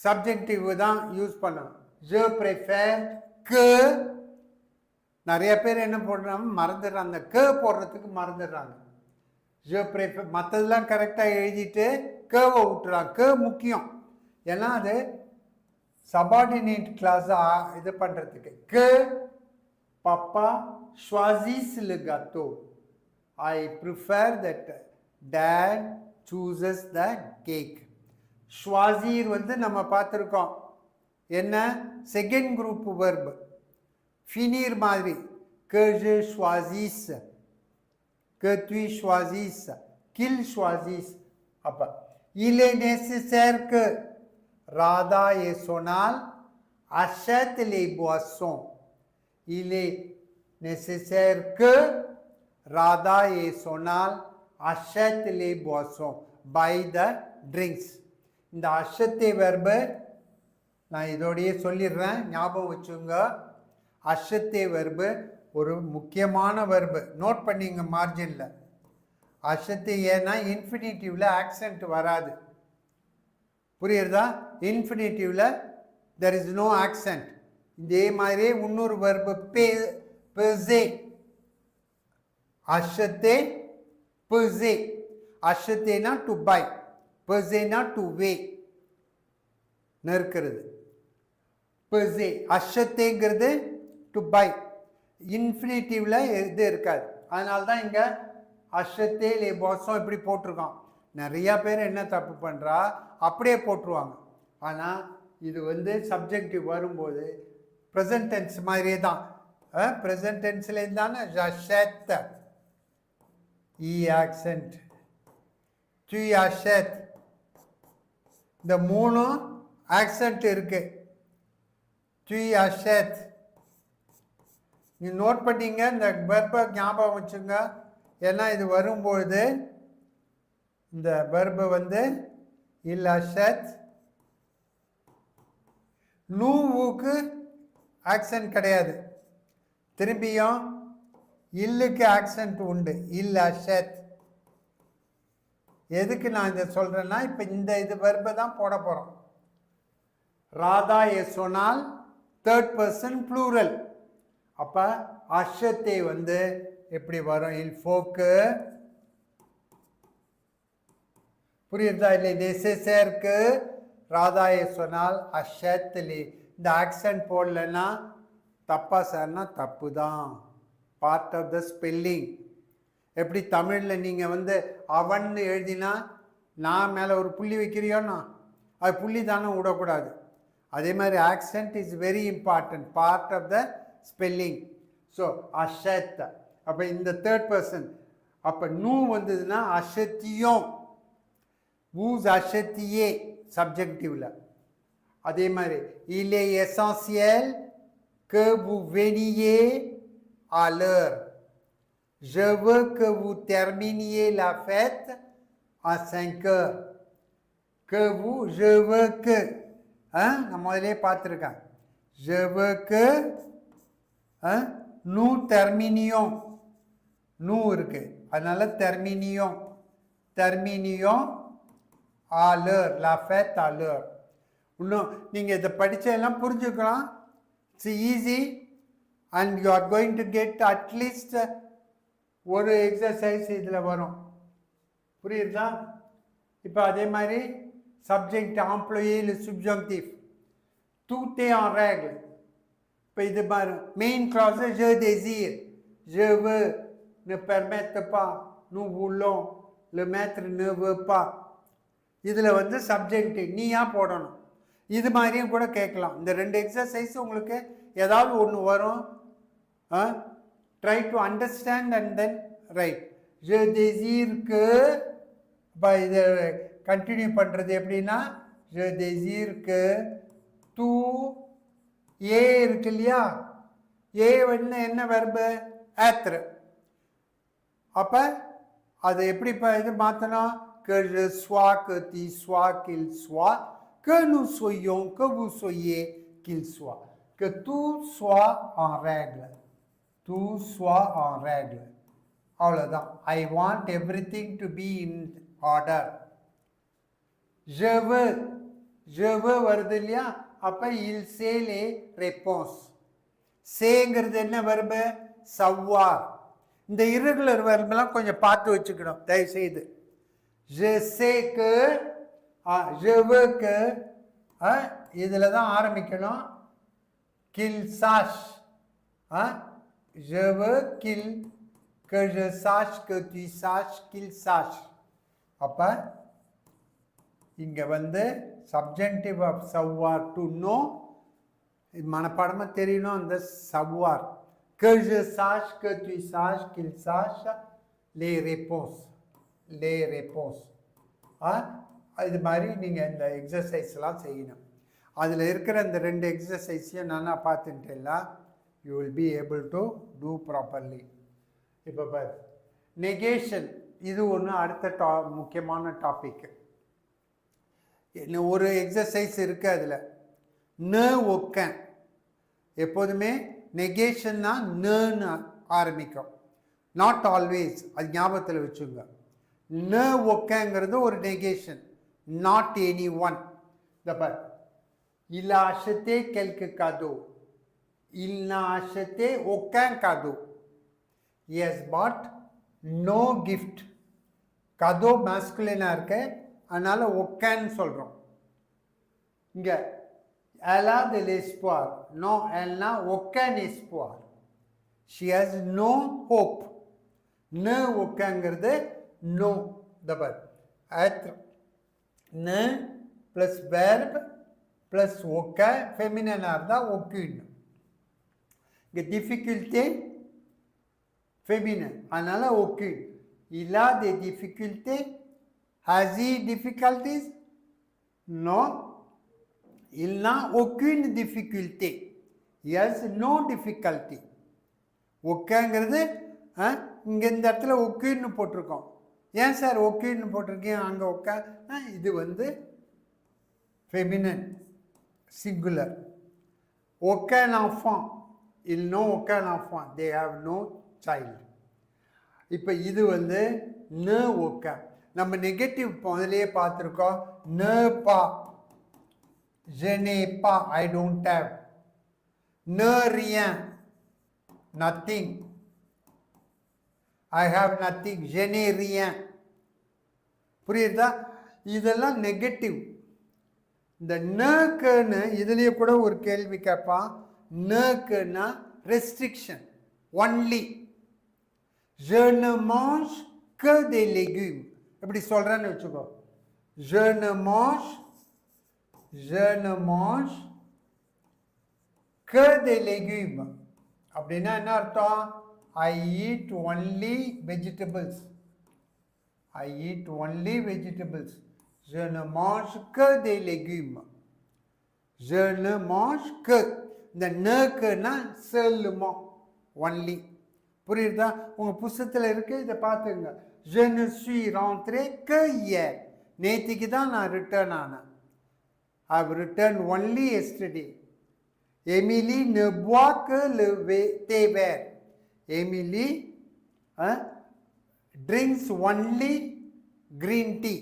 B: சப்ஜெக்டிவ் தான் யூஸ் பண்ணணும். je préfère que, நிறைய பேர் என்ன போடுறாங்க, மறந்துடுறாங்க, அந்த க போடுறதுக்கு மறந்துடுறாங்க. je préfère மற்றதெல்லாம் கரெக்டாக எழுதிட்டு கவை விட்டுறாங்க. க முக்கியம், ஏன்னா அது சபார்டினேட் கிளாஸாக இது பண்ணுறதுக்கு. que papa choisit le gâteau. I prefer that dad chooses the cake. choisir வந்து நம்ம பார்த்துருக்கோம், என்ன? Second group verb. finir மாதிரி. que je choisisse, que tu choisisses, qu'il choisisse. அப்போ il est nécessaire que Radha et Sonal achètent les boissons. il est nécessaire que Radha et Sonal achètent les boissons, buy the drinks. இந்த அஷத்தை verb நான் இதோடையே சொல்லிடுறேன், ஞாபகம் வச்சுங்க. அஷத்தே verb ஒரு முக்கியமான verb, note பண்ணிங்க மார்ஜினில். அஷத்தே ஏன்னா இன்ஃபினிட்டிவில் ஆக்சென்ட் வராது. புரியுறதா? இன்ஃபினிட்டிவில் தெர் இஸ் நோ ஆக்சென்ட். இதே மாதிரியே இன்னொரு வெர்பு பெசே. அஷத்தே பெசே. அஷத்தேனா டு பை, பெசேனா டு வே, நெருக்கிறது. பெசே அஷத்தேங்கிறது டு பை. இன்ஃபினிட்டிவில் இது இருக்காது. அதனால தான் இங்கே அஷத்தே லே பாஸும் இப்படி போட்டிருக்கோம். நிறையா பேர் என்ன தப்பு பண்ணுறா, அப்படியே போட்டுருவாங்க. ஆனால் இது வந்து சப்ஜெக்டிவ் வரும்போது ப்ரெசன்ட் டென்ஸ் மாதிரியே தான். ப்ரெசன்ட் டென்ஸ்லேருந்து தானே ஜஷேத்த இ ஆக்சென்ட், டு அஷேத், இந்த மூணும் ஆக்சென்ட் இருக்கு. டு அஷேத் நீ நோட் பண்ணிங்க, இந்த வெர்பை ஞாபகம் வச்சுங்க. ஏன்னா இது வரும்பொழுது இந்த வெர்பு வந்து இல் அஷத், நூவுக்கு ஆக்சென்ட் கிடையாது. திரும்பியும் இல்லுக்கு ஆக்சென்ட் உண்டு, இல் அஷத். எதுக்கு நான் இதை சொல்கிறேன்னா, இப்போ இந்த இது வெர்பை தான் போட போகிறோம். ராதா சொன்னால் தேர்ட் பர்சன் ப்ளூரல். அப்போ அஷத்தே வந்து எப்படி வரும்? இல் ஃபோக்கு. புரியுதா? இல்லை நெசசேருக்கு ராதாயை சொன்னால் அஷத்லி. இந்த ஆக்சென்ட் போடலன்னா தப்பா சார்னா தப்பு தான், பார்ட் ஆஃப் த ஸ்பெல்லிங். எப்படி தமிழில் நீங்கள் வந்து அவன் எழுதினா நான் மேலே ஒரு புள்ளி வைக்கிறியோன்னா அது புள்ளி தானே விடக்கூடாது. அதே மாதிரி accent is very important, part of the spelling. So அஷத். அப்போ இந்த தேர்ட் பர்சன், அப்போ நூ வந்ததுன்னா அஷத்தியும், ஊஸ் அஷத்தியே சப்ஜெக்டிவ்ல. அதே மாதிரி il est essentiel que vous veniez à l'heure. Je veux que vous terminiez la fête à 5 heures. Que vous, je veux que, நான் முதலே பார்த்துருக்கேன். Je veux que nous terminions, nous இருக்கு, அதனால terminions, terminions à l'heure, la fête à l'heure. இன்னும் நீங்கள் இதை படித்தெல்லாம் புரிஞ்சுக்கலாம். It's easy and you are going to get at least ஒரு எக்ஸசைஸ் இதில் வரும். புரியுதா? இப்போ அதே மாதிரி சப்ஜெக்ட், ஆம்ப்ளாயி, இல்லை சுப்ஜெக்டிவ், tout est en règle. இப்போ இது பாரு, main clause je désire, je veux, ne permette pas, nous voulons, le maître ne veut pas. இதில் வந்து சப்ஜெக்ட் நீயா போடணும். இது மாதிரியும் கூட கேட்கலாம். இந்த ரெண்டு எக்ஸசைஸ் உங்களுக்கு ஏதாவது ஒன்று வரும். Try to understand and then right. je désire que, இப்போ இதை கண்டினியூ பண்ணுறது எப்படின்னா, je désire que tu, ஏ இருக்கு இல்லையா, ஏ வந்து என்ன வெர்பு? être. அப்போ அதை எப்படி இப்போ இது மாற்றணும்? que je sois, que tu sois, qu'il soit, que nous soyons, que vous soyez, qu'il soit. Que tout soit en règle. Tout soit en règle. அவ்வளோதான். I want everything to be in order. Je veux, je veux வருது இல்லையா, அப்போ il sait les réponses. சேங்கிறது என்ன verb? savoir. இந்த irregular வெர்பெல்லாம் கொஞ்சம் பார்த்து வச்சுக்கணும் தயவுசெய்து. je sais que, je veux que, இதில் தான் ஆரம்பிக்கணும். qu'il sache, je veux qu'il, que je sache, que tu saches, qu'il sache. அப்போ இங்கே வந்து subjective of savoir, to know, மனப்பாடமாக தெரியணும் அந்த savoir. que je sache, que tu saches, qu'il sache, les réponses, les réponses. இது மாதிரி நீங்கள் இந்த எக்ஸசைஸ்லாம் செய்யணும். அதில் இருக்கிற இந்த ரெண்டு எக்ஸசைஸையும் நல்லா பார்த்துட்டேன்னா you will be able to do properly. இப்போ பார், நெகேஷன், இது ஒன்று அடுத்த முக்கியமான டாபிக். ஒரு எக்ஸசைஸ் இருக்குது அதில். ந ஒக்கன். எப்போதுமே நெகேஷன்னா நன்னு ஆரம்பிக்கும். நாட் ஆல்வேஸ், அது ஞாபகத்தில் வச்சுங்க. ந ஒக்கங்கிறது ஒரு நெகேஷன், நாட் எனி ஒன். இந்த பார், il a acheté quelques cadeaux, il n'a acheté aucun cadeau, he has bought no gift. cadeau masculine இருக்கு, அதனால ஒக்கன்னு சொல்கிறோம். இங்கே elle a de l'espoir, non, elle n'a aucun espoir, she has no hope. ந ஒக்கங்கிறது no. தபர் être ந plus verb plus ஒக்க, ஃபெமினனாக இருந்தால் ஒக்குன்னு. இங்கே difficulty feminine, அதனால் ஒக்கு. il a des difficultés, has he difficulties? non, il n'a aucune difficulté, he has no difficulty. ஒக்கங்கிறது இங்கே இந்த இடத்துல ஒக்குன்னு போட்டிருக்கோம். ஏன் சார் ஒக்குன்னு போட்டிருக்கீங்க, அங்கே ஒக்க? இது வந்து feminine singular. aucun enfant, ils n'ont aucun enfant, they have no child. இப்போ இது வந்து ந ஒக்க. நம்ம நெகட்டிவ் முதலையே பார்த்துருக்கோம். ந பா, je n'ai pas, I don't have. ne rien, nothing, I have nothing, je n'ai rien. புரியுதா? இதெல்லாம் நெகட்டிவ். இந்த நக்குன்னு இதுலேயே கூட ஒரு கேள்வி கேட்பான். நக்குன்னா restriction, only. je ne mange que des légumes. எப்படி சொல்கிறேன்னு வச்சுக்கோ. je ne mange que des légumes. அப்படின்னா என்ன அர்த்தம்? I eat only vegetables. I eat only vegetables. Je ne mange que des légumes. Je ne mange que. இந்த நக்குன்னா seulement, only. புரியுதா? உங்கள் புஸ்தகத்தில் இருக்குது, இதை பார்த்துங்க. Je ne suis rentré que hier. நேற்றுக்கு தான் நான் ரிட்டர்ன் ஆனேன். I have returned only yesterday. Emily ne boit que le thé vert. Emily drinks only green tea.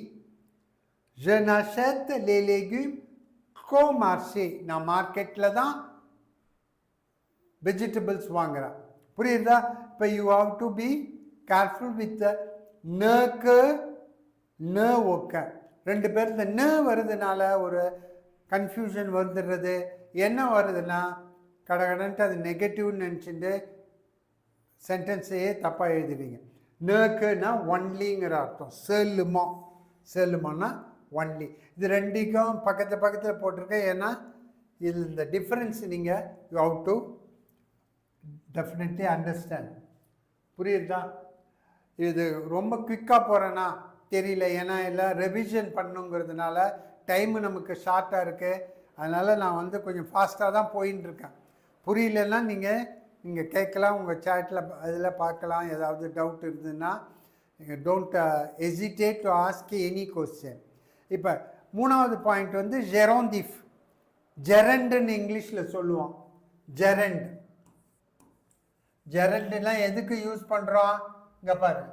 B: Je n'achète les légumes qu'au marché. நான் மார்க்கெட்டில் தான் வெஜிடபிள்ஸ் வாங்குகிறேன். புரியுதா? இப்போ you have to be careful with நக்கு ந ஒக்க. ரெண்டு பேர் இந்த ந வருதுனால ஒரு கன்ஃபியூஷன் வந்துடுறது. என்ன வருதுன்னா கடகடன்ட்டு அது நெகட்டிவ்னு நினச்சிட்டு சென்டென்ஸையே தப்பாக எழுதுவீங்க. நக்குன்னா ஒன்லிங்கிற அர்த்தம். செல்லுமானா ஒன்லி. இது ரெண்டுக்கும் பக்கத்தில் போட்டிருக்கேன். ஏன்னா இது இந்த டிஃப்ரென்ஸ் நீங்கள் you have to definitely understand. புரியுதா? இது ரொம்ப குயிக்காக போகிறேன்னா தெரியல, ஏன்னா எல்லாம் ரெவிஷன் பண்ணுங்கிறதுனால டைமு நமக்கு ஷார்ட்டாக இருக்குது. அதனால் நான் வந்து கொஞ்சம் ஃபாஸ்ட்டாக தான் போயின்னு இருக்கேன். புரியலன்னா நீங்கள் கேட்கலாம், உங்கள் சேட்டில் அதில் பார்க்கலாம். ஏதாவது டவுட் இருந்ததுன்னா நீங்கள் don't hesitate to ask any question. இப்போ மூணாவது பாயிண்ட் வந்து ஜெரோந்திஃப். ஜெரண்டுன்னு இங்கிலீஷில் சொல்லுவோம். ஜெரண்டுலாம் எதுக்கு யூஸ் பண்ணுறோம்? இங்கே பாரு,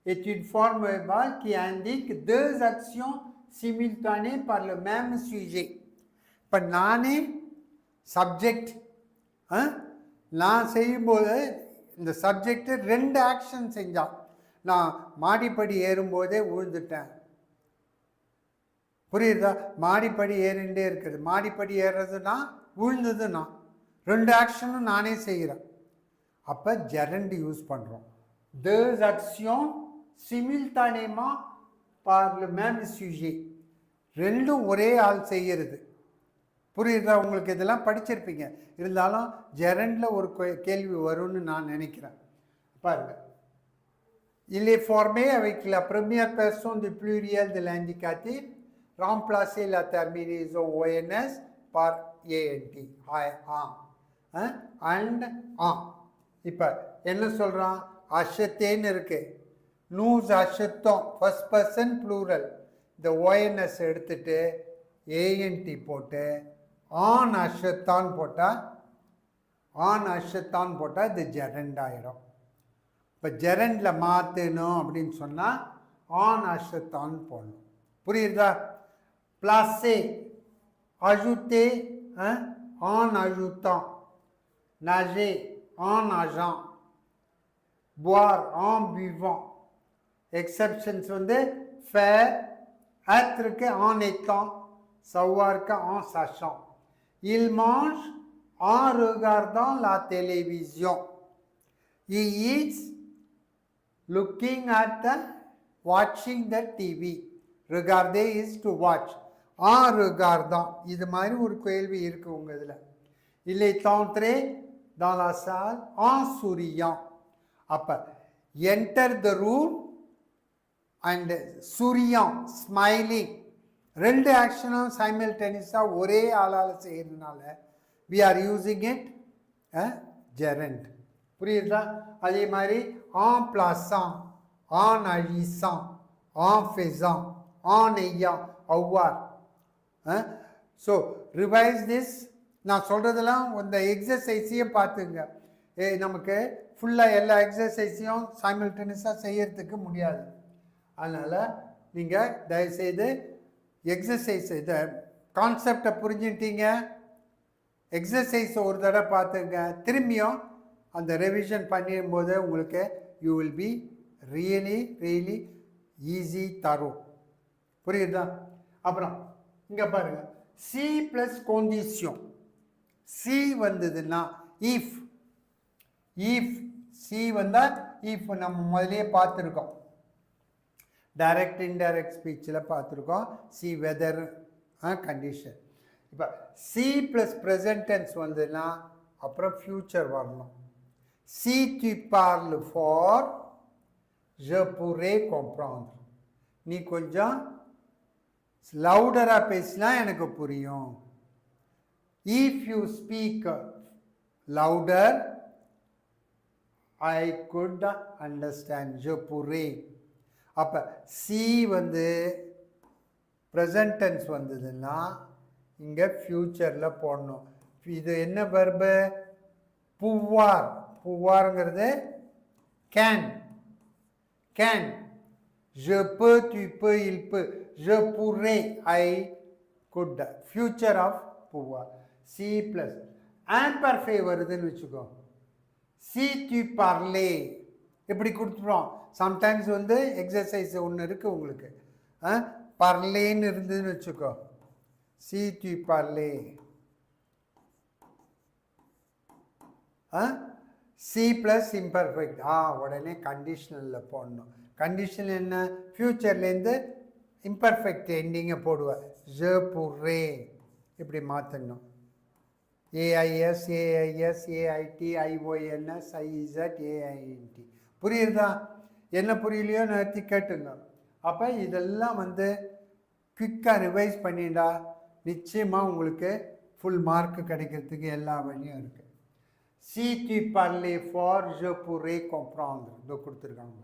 B: est une forme verbale qui indique deux actions simultanées par le même sujet. இப்போ நானே சப்ஜெக்ட், நான் செய்யும்போது இந்த சப்ஜெக்ட் ரெண்டு ஆக்ஷன் செஞ்சான். நான் மாடிப்படி ஏறும்போதே விழுந்துட்டேன். புரியுதா? மாடிப்படி ஏறிண்டே இருக்குது. மாடிப்படி ஏறுறதுனா விழுந்ததுன்னா ரெண்டு ஆக்ஷனும் நானே செய்கிறேன். அப்போ ஜெரண்ட் யூஸ் பண்ணுறோம். deux actions simultanément par le même sujet. ரெண்டும் ஒரே ஆள் செய்கிறது. புரியுதா? உங்களுக்கு இதெல்லாம் படிச்சிருப்பீங்க. இருந்தாலும் ஜெரண்டில் ஒரு கேள்வி வரும்னு நான் நினைக்கிறேன். பாருங்க, il est formé avec la première personne du pluriel de l'indicatif. Remplacer la terminaison ONS par ANT. And இப்போ என்ன சொல்கிறான்? அஷத்தேன்னு இருக்கு. நூஸ் அஷத்தம், ஃபர்ஸ்ட் பர்சன் ப்ளூரல். இந்த ஓஎன்எஸ் எடுத்துட்டு ஏஎன்டி போட்டு ஆன் அஷத்தான் போட்டால் இது ஜெரண்ட் ஆயிடும். இப்போ ஜெரண்டில் மாற்றணும் அப்படின்னு சொன்னால் ஆன் அஷத்தான் போடணும். புரியுதா? பிளாஸே, அஜுத்தே, ஆன் அஜுத்தான், nager en nageant, boire en buvant. Exceptions வந்து faire, être en étant, savoir en sachant. Il mange en regardant la télévision. He eats looking at watching the TV. Regarder is to watch. En regardant. இது மாதிரி ஒரு கேள்வி இருக்கு உங்க இதில். Il est entré dans la salle en souriant. அப்போ enter the room and souriant, smiling. ரெண்டு ஆக்ஷனும் சைமல்டேனியஸாக ஒரே ஆளால் செய்யறதுனால we are using it gerund. புரியுதா? அதே மாதிரி en plaçant, en agissant, en faisant, en ayant, avoir. So revise this. நான் சொல்கிறதெல்லாம் இந்த எக்ஸசைஸையும் பார்த்துங்க. நமக்கு ஃபுல்லாக எல்லா எக்ஸசைஸையும் சைமல்டேனியஸாக செய்யறதுக்கு முடியாது. அதனால் நீங்கள் தயவுசெய்து எக்ஸசைஸ் இதை கான்செப்டை புரிஞ்சுட்டீங்க. எக்ஸசைஸை ஒரு தடவை பார்த்துங்க. திரும்பியும் அந்த ரெவிஷன் பண்ணும்போது உங்களுக்கு you will be really easy தரும். புரியுதா? அப்புறம் இங்கே பாருங்கள், சி ப்ளஸ் condition. சி வந்ததுன்னா இஃப் சி வந்தால் இஃப் நம்ம முதலே பார்த்துருக்கோம். டைரக்ட் இன்டைரக்ட் ஸ்பீச்சில் பார்த்துருக்கோம். See whether condition. இப்போ சி ப்ளஸ் ப்ரெசன்ட் டென்ஸ் வந்ததுன்னா அப்புறம் ஃப்யூச்சர் வரணும். C tu parles fort je pourrais comprendre. நீ கொஞ்சம் லவுடராக பேசினா எனக்கு புரியும். If you speak louder, I could understand. Je pourrais. அப்போ சி வந்து ப்ரெசன்ட் டென்ஸ் வந்ததுன்னா இங்கே ஃப்யூச்சரில் போடணும். இது என்ன வெர்பு? pouvoir. pouvoirங்கிறது can. je peux, tu peux, il peut. je pourrais, I could. future of pouvoir. C plus imperfect வருதுன்னு வச்சுக்கோ. சி tu parlais எப்படி கொடுத்துருவோம். சம்டைம்ஸ் வந்து எக்ஸசைஸ் ஒன்று இருக்குது உங்களுக்கு. பர்லேன்னு இருந்ததுன்னு வச்சுக்கோ. C tu parlais. C plus imperfect. உடனே கண்டிஷனலில் போடணும். கண்டிஷன் என்ன? ஃப்யூச்சர்லேருந்து இம்பர்ஃபெக்ட் எண்டிங்கை போடுவேன். je pourrais இப்படி மாற்றணும். AIS, AIS, AIT, IONS, IZ, AINT. புரியுதா? என்ன புரியலையோ நிறுத்தி கேட்டுங்க. அப்போ இதெல்லாம் வந்து குயிக்காக ரிவைஸ் பண்ணிட்டா நிச்சயமாக உங்களுக்கு ஃபுல் மார்க் கிடைக்கிறதுக்கு எல்லா வழியும் இருக்குது. Si tu parlais fort, je pourrais comprendre. இதோ கொடுத்துருக்காங்க.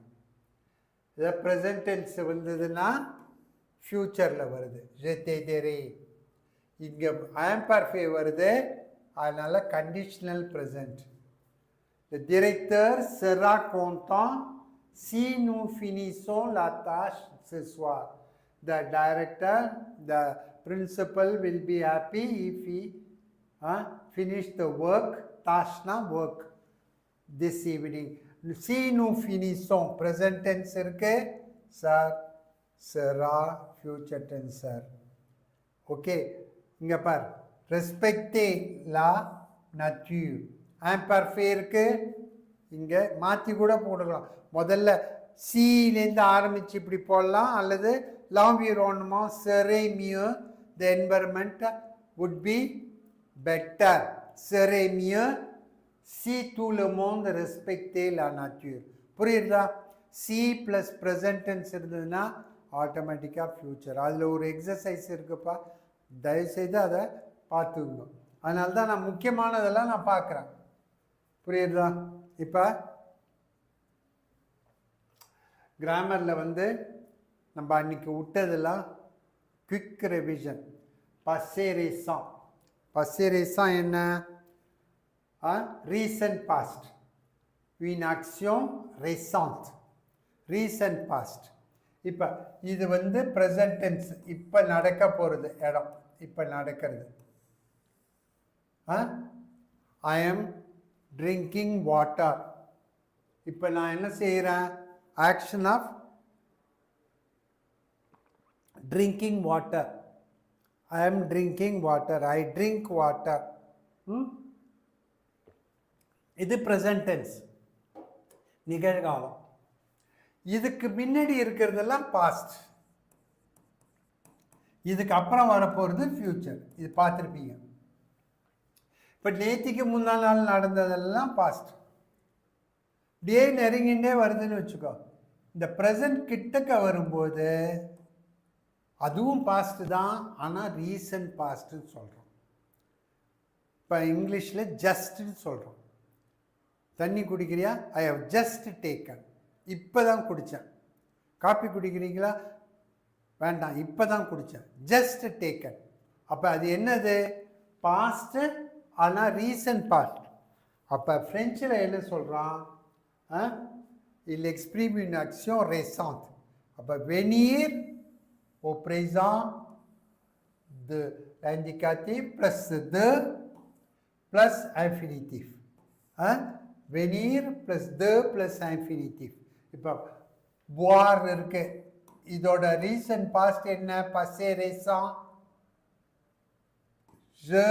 B: இதை ப்ரெசன்ட் டென்ஸ் வந்ததுன்னா ஃப்யூச்சரில் வருது. je t'aiderai. இங்கே imperfect வருது, அதனால் conditional present. Le directeur sera content si nous finissons la tâche ce soir. The director, the principal will be happy if he finish the work. Tâche work this evening. Si nous finissons, present tense இருக்கு, sir, sera, future tense sir. Okay, இங்கே பார், respecter la nature. imperfect இருக்கு, இங்கே மாற்றி கூட போடலாம். முதல்ல சிலேருந்து ஆரம்பித்து இப்படி போடலாம், அல்லது l'environnement serait mieux, the environment would be better. serait mieux si tout le monde respectait la nature. புரியுதா? சி ப்ளஸ் ப்ரெசன்ட் டென்ஸ் இருந்ததுன்னா ஆட்டோமேட்டிக்காக ஃப்யூச்சர். அதில் ஒரு எக்ஸசைஸ் இருக்குப்பா, தயவுசெய்து அதை பார்த்துக்கோங்க. அதனால தான் நான் முக்கியமானதெல்லாம் நான் பார்க்குறேன். புரியுதா? இப்போ கிராமரில் வந்து நம்ம அன்றைக்கி விட்டதெல்லாம் quick revision. passé récent, passé récent என்ன recent past, une action récente, recent past. இப்போ இது வந்து ப்ரெசன்ட் டென்ஸ், இப்போ நடக்க போகிறது இடம், இப்போ நடக்கிறது. I am drinking water. இப்போ நான் என்ன செய்கிறேன்? Action of drinking water. I am drinking water, I drink water. இது ப்ரெசன்ட் டென்ஸ், நிகழ்காலம். இதுக்கு முன்னாடி இருக்கிறதெல்லாம் பாஸ்ட், இதுக்கு அப்புறம் வரப்போகிறது ஃப்யூச்சர். இது பார்த்துருப்பீங்க. இப்போ நேத்திக்கு முந்தா நாள் நடந்ததெல்லாம் பாஸ்ட். இப்படியே நெருங்கிண்டே வருதுன்னு வச்சுக்கோ. இந்த ப்ரெசன்ட் கிட்டக்க வரும்போது அதுவும் பாஸ்ட் தான், ஆனால் ரீசன்ட் பாஸ்ட்னு சொல்கிறோம். இப்போ இங்கிலீஷில் ஜஸ்ட்னு சொல்கிறோம். தண்ணி குடிக்கிறியா? ஐ ஹவ் ஜஸ்ட் டேக்கன், இப்போ தான் குடித்தேன். காப்பி குடிக்கிறீங்களா? வேண்டாம், இப்போ தான் குடித்தேன். Just taken. அப்போ அது என்னது? பாஸ்ட்டு, ஆனால் ரீசன்ட் பாஸ்ட். அப்போ ஃப்ரெஞ்சில் என்ன சொல்கிறான்? il exprime une action récente. அப்போ venir au présent de l'indicatif plus de plus infinitif. venir plus de plus infinitif. இப்போ boire இருக்கு, இதோட ரீசன்ட் பாஸ்ட் என்ன? passé récent. je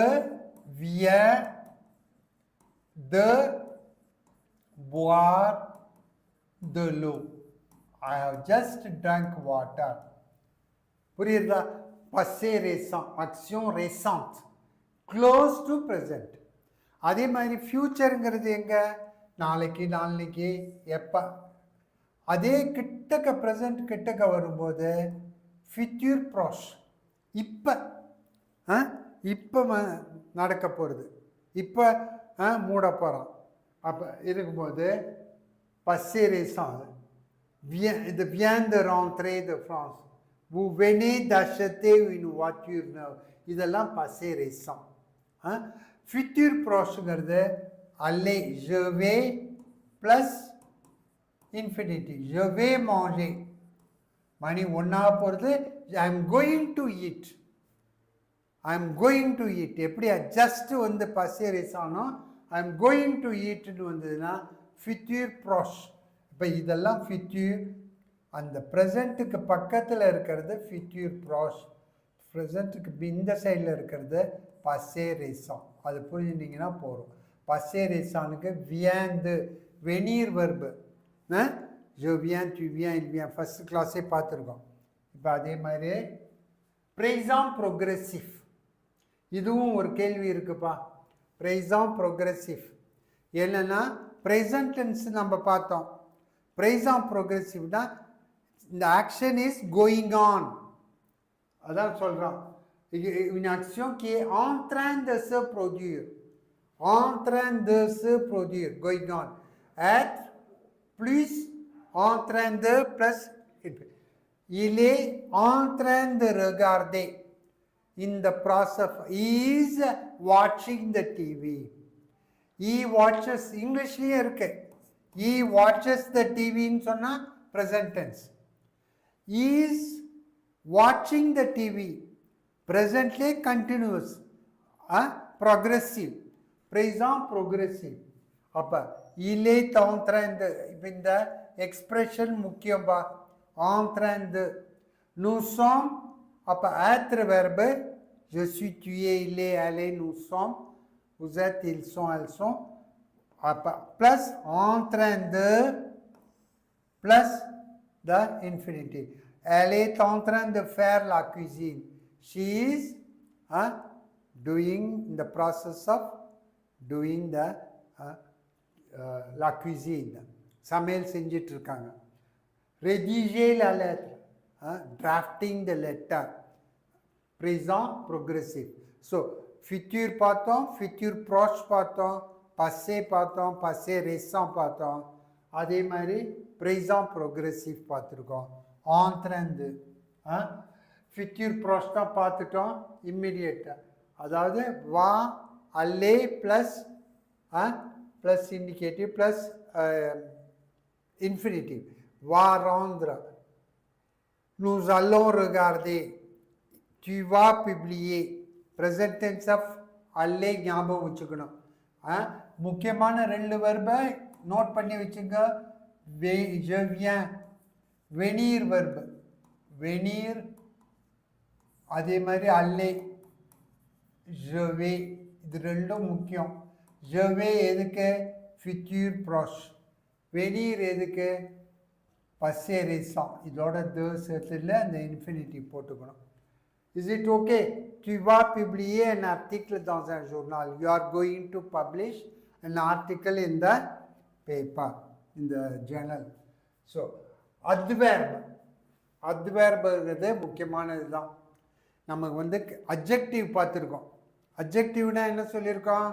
B: viens de boire de l'eau. I have just drank water. புரியுதா? passé récent, action récente, close to present. அதே மாதிரி ஃப்யூச்சருங்கிறது எங்க? நாளைக்கு, நாளைக்கு, எப்போ. அதே கிட்டக்க ப்ரெசண்ட் கிட்டக்க வரும்போது ஃபியூச்சர் ப்ராஷ், இப்போ இப்போ நடக்க போகிறது, இப்போ மூட போகிறோம். அப்போ இருக்கும்போது passé récent. இது vient de rentrer de France. vous venez d'acheter une voiture neuve. இதெல்லாம் passé récent. futur procheங்கிறது aller, je vais plus infinitive, je vais manger. மணி ஒன்றா போகிறது, I am going to eat. I am going to eat. எப்படி just வந்து passé récentனோ I am going to ஈட்னு வந்ததுன்னா future ப்ராஷ். இப்போ இதெல்லாம் ஃபியூச்சர், அந்த ப்ரெசண்ட்டுக்கு பக்கத்தில் இருக்கிறது ஃபியூச்சர் ப்ராஷ், ப்ரெசண்ட்டுக்கு இந்த சைடில் இருக்கிறது passé récent. அது புரிஞ்சுட்டிங்கன்னா போகிறோம். passé récentனுக்கு வியந்து வெனீர் verb. je viens, tu viens, il vient, first கிளாஸே பார்த்துருக்கோம். இப்போ அதே மாதிரி ப்ரெசண்ட் ப்ரோக்ரெசிவ், இதுவும் ஒரு கேள்வி இருக்குப்பா. ப்ரெசண்ட் ப்ரோக்ரெசிவ் என்னன்னா ப்ரெசன்ட் டென்ஸ் நம்ம பார்த்தோம். ப்ரெசண்ட் ப்ரோக்ரெசிவ்னா இந்த ஆக்ஷன் இஸ் கோயிங் ஆன், அதான் சொல்கிறோம். une action qui est en train de se produire, en train de se produire, going on. être plus en train de plus, il est en train de regarder, in the process, he is watching the TV. he watches, இங்கிலீஷ்லேயே இருக்கு. he watches the TV ன்னு சொன்னால் present tense. he is watching the TV, presently continuous, progressive, présent progressive. அப்போ il est en train de, இப்போ இந்த expression முக்கியம்பா. en train de, nous sommes, அப்போ être verbe, je suis, tu es, il est, elle est, nous sommes, vous êtes, ils sont, elles sont, அப்போ plus en train de plus the infinitive. Elle est en train de faire la cuisine. She is doing, in the process of doing the la cuisine. சமையல் செஞ்சிட்டு இருக்காங்க. rédiger la lettre, drafting the letter. présent progressif. so futur பார்த்தோம், futur proche பார்த்தோம், passé பார்த்தோம், passé récent பார்த்தோம். அதே மாதிரி présent progressif பார்த்துருக்கோம். en train de, futur proche தான் பார்த்துட்டோம், immediate. அதாவது வா அல்லே plus plus indicative plus infinitive. வா rendre. Nous allons regarder. Tu vas publier. Present tense of aller ஞாபகம் வச்சுக்கணும். முக்கியமான 2 வெர்பை நோட் பண்ணி வச்சுங்க. je viens, venir verb, venir, அதே மாதிரி aller, je vais, இது ரெண்டும் முக்கியம். je vais எதுக்கு? futur proche. venir எதுக்கு? passé récent. இதோட de சேர்த்துல அந்த infinitive போட்டுக்கணும். Is it okay? Tu vas publier un article dans un journal. You are going to publish an article in the paper, in the journal. So, adverb. adverbங்கிறது முக்கியமானது தான். நமக்கு வந்து adjective பார்த்துருக்கோம். adjectiveனா என்ன சொல்லியிருக்கோம்?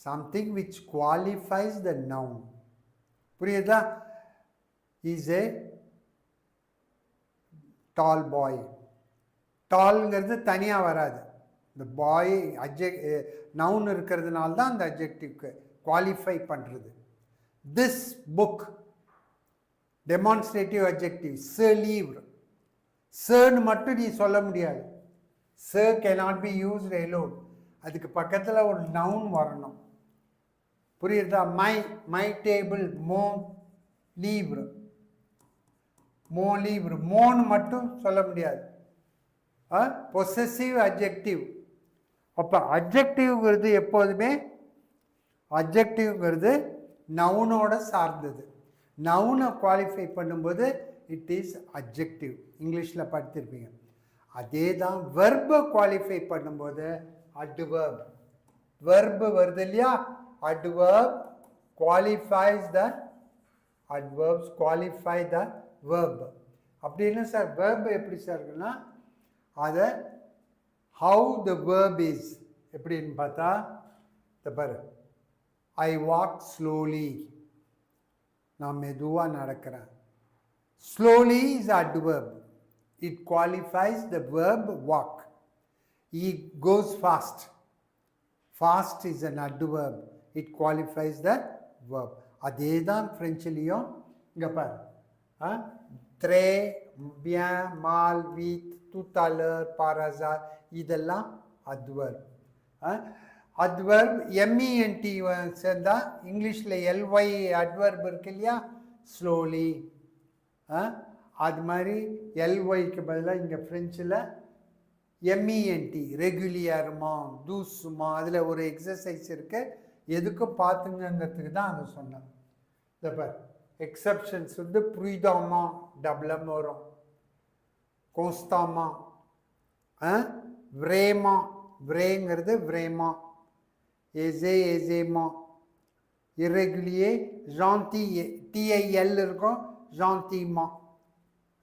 B: Something which qualifies the noun. புரியுதா? Is a tall boy. டால்ங்கிறது தனியாக வராது. இந்த பாய் நவுன் இருக்கிறதுனால தான் அந்த அட்ஜெக்டிவ்க்கு குவாலிஃபை பண்ணுறது. This book demonstrative adjective. ச லீவ். சர்ன்னு மட்டும் நீ சொல்ல முடியாது. ச கேனாட் பி யூஸ்ட் எலோன். அதுக்கு பக்கத்தில் ஒரு நவுன் வரணும். புரியுதா? மை டேபிள், மோ லீவ்ரு. மோ லீவ்ரு. மோன்னு மட்டும் சொல்ல முடியாது. Possessive adjective. அப்போ அட்ஜெக்டிவ்ங்கிறது எப்போதுமே அட்ஜெக்டிவ்ங்கிறது நவுனோட சார்ந்தது. நவுனை குவாலிஃபை பண்ணும்போது இட் இஸ் அட்ஜெக்டிவ். இங்கிலீஷில் படித்திருப்பீங்க. அதே தான் வெர்பை குவாலிஃபை பண்ணும்போது அட்வர்ப். வெர்பு வருது இல்லையா? அட்வர்ப் குவாலிஃபைஸ் த அட்வர்ப்ஸ் குவாலிஃபை த வெர்ப். அப்படி இல்லை சார், வெர்பு எப்படி சார் இருக்குன்னா அதை ஹவு த வேர்ப் இஸ் எப்படின்னு பார்த்தா பாரு. I walk slowly. நான் மெதுவாக நடக்கிறேன். Slowly is adverb. It qualifies the verb walk. He goes fast. Fast is an adverb. It qualifies the verb. அதே தான் ஃப்ரெஞ்சிலையும். இங்கே பாரு. très bien, mal, vite, tout à l'heure, par hasard, இதெல்லாம் adverb. adverb ment சேர்ந்தா இங்கிலீஷில் ly adverb இருக்கு இல்லையா? Slowly. அது மாதிரி lyக்கு பதிலாக இங்கே ஃப்ரெஞ்சில் ment ரெகுலியர்மா, தூசுமா. அதில் ஒரு எக்ஸசைஸ் இருக்கு. எதுக்கும் பார்த்துங்கிறதுக்கு தான் அதை சொன்னேன். இதை பார். எக்ஸப்ஷன்ஸ் வந்து ப்ரூடாமா டபுளம் வரும். கோஸ்தாமா, விரேமா, விரேங்கிறது விரேமா, எசே எசேமா, இரெகுலியே ஜாந்தி டிஐஎல் இருக்கும், ஜாந்திமா,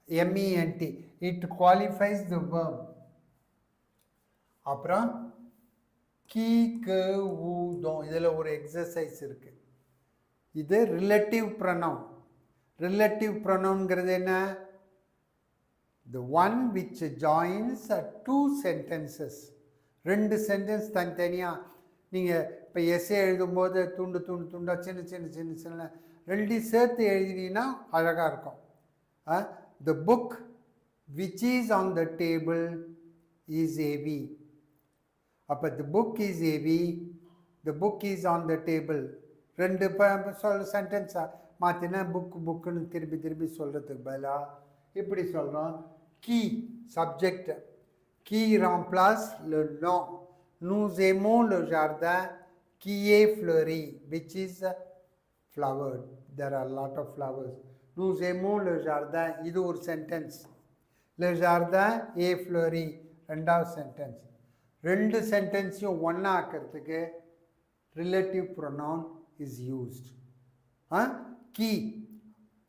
B: M E N T. It qualifies the verb. அப்புறம் கீ கு ஊ தோ, இதில் ஒரு எக்ஸசைஸ் இருக்கு. இது ரிலேட்டிவ் ப்ரொனவுன். ரிலேட்டிவ் ப்ரொனவுன்ங்கிறது என்ன? the one which joins two sentences. 2 sentence தனித்தனியாக நீங்கள் இப்போ எஸ்ஏ எழுதும்போது துண்டு துண்டு துண்டா சின்ன சின்ன சின்ன சின்ன 2 சேர்த்து எழுதினீங்கன்னா அழகாக இருக்கும். the book which is on the table is heavy. அப்போ the book is heavy, the book is on the table. 2 சென்டென்ஸாக மாற்றினா புக்குன்னு திருப்பி திருப்பி சொல்கிறதுக்கு பதிலாக இப்படி சொல்கிறோம். qui, subject, qui remplace le nom. Nous aimons le jardin qui est fleuri, which is flowered. There are a lot of flowers. Nous aimons le jardin. இது ஒரு sentence. Le jardin est fleuri, 2வது sentence. 2 சென்டென்ஸையும் ஒன்றா ஆக்கிறதுக்கு relative pronoun is used. கீ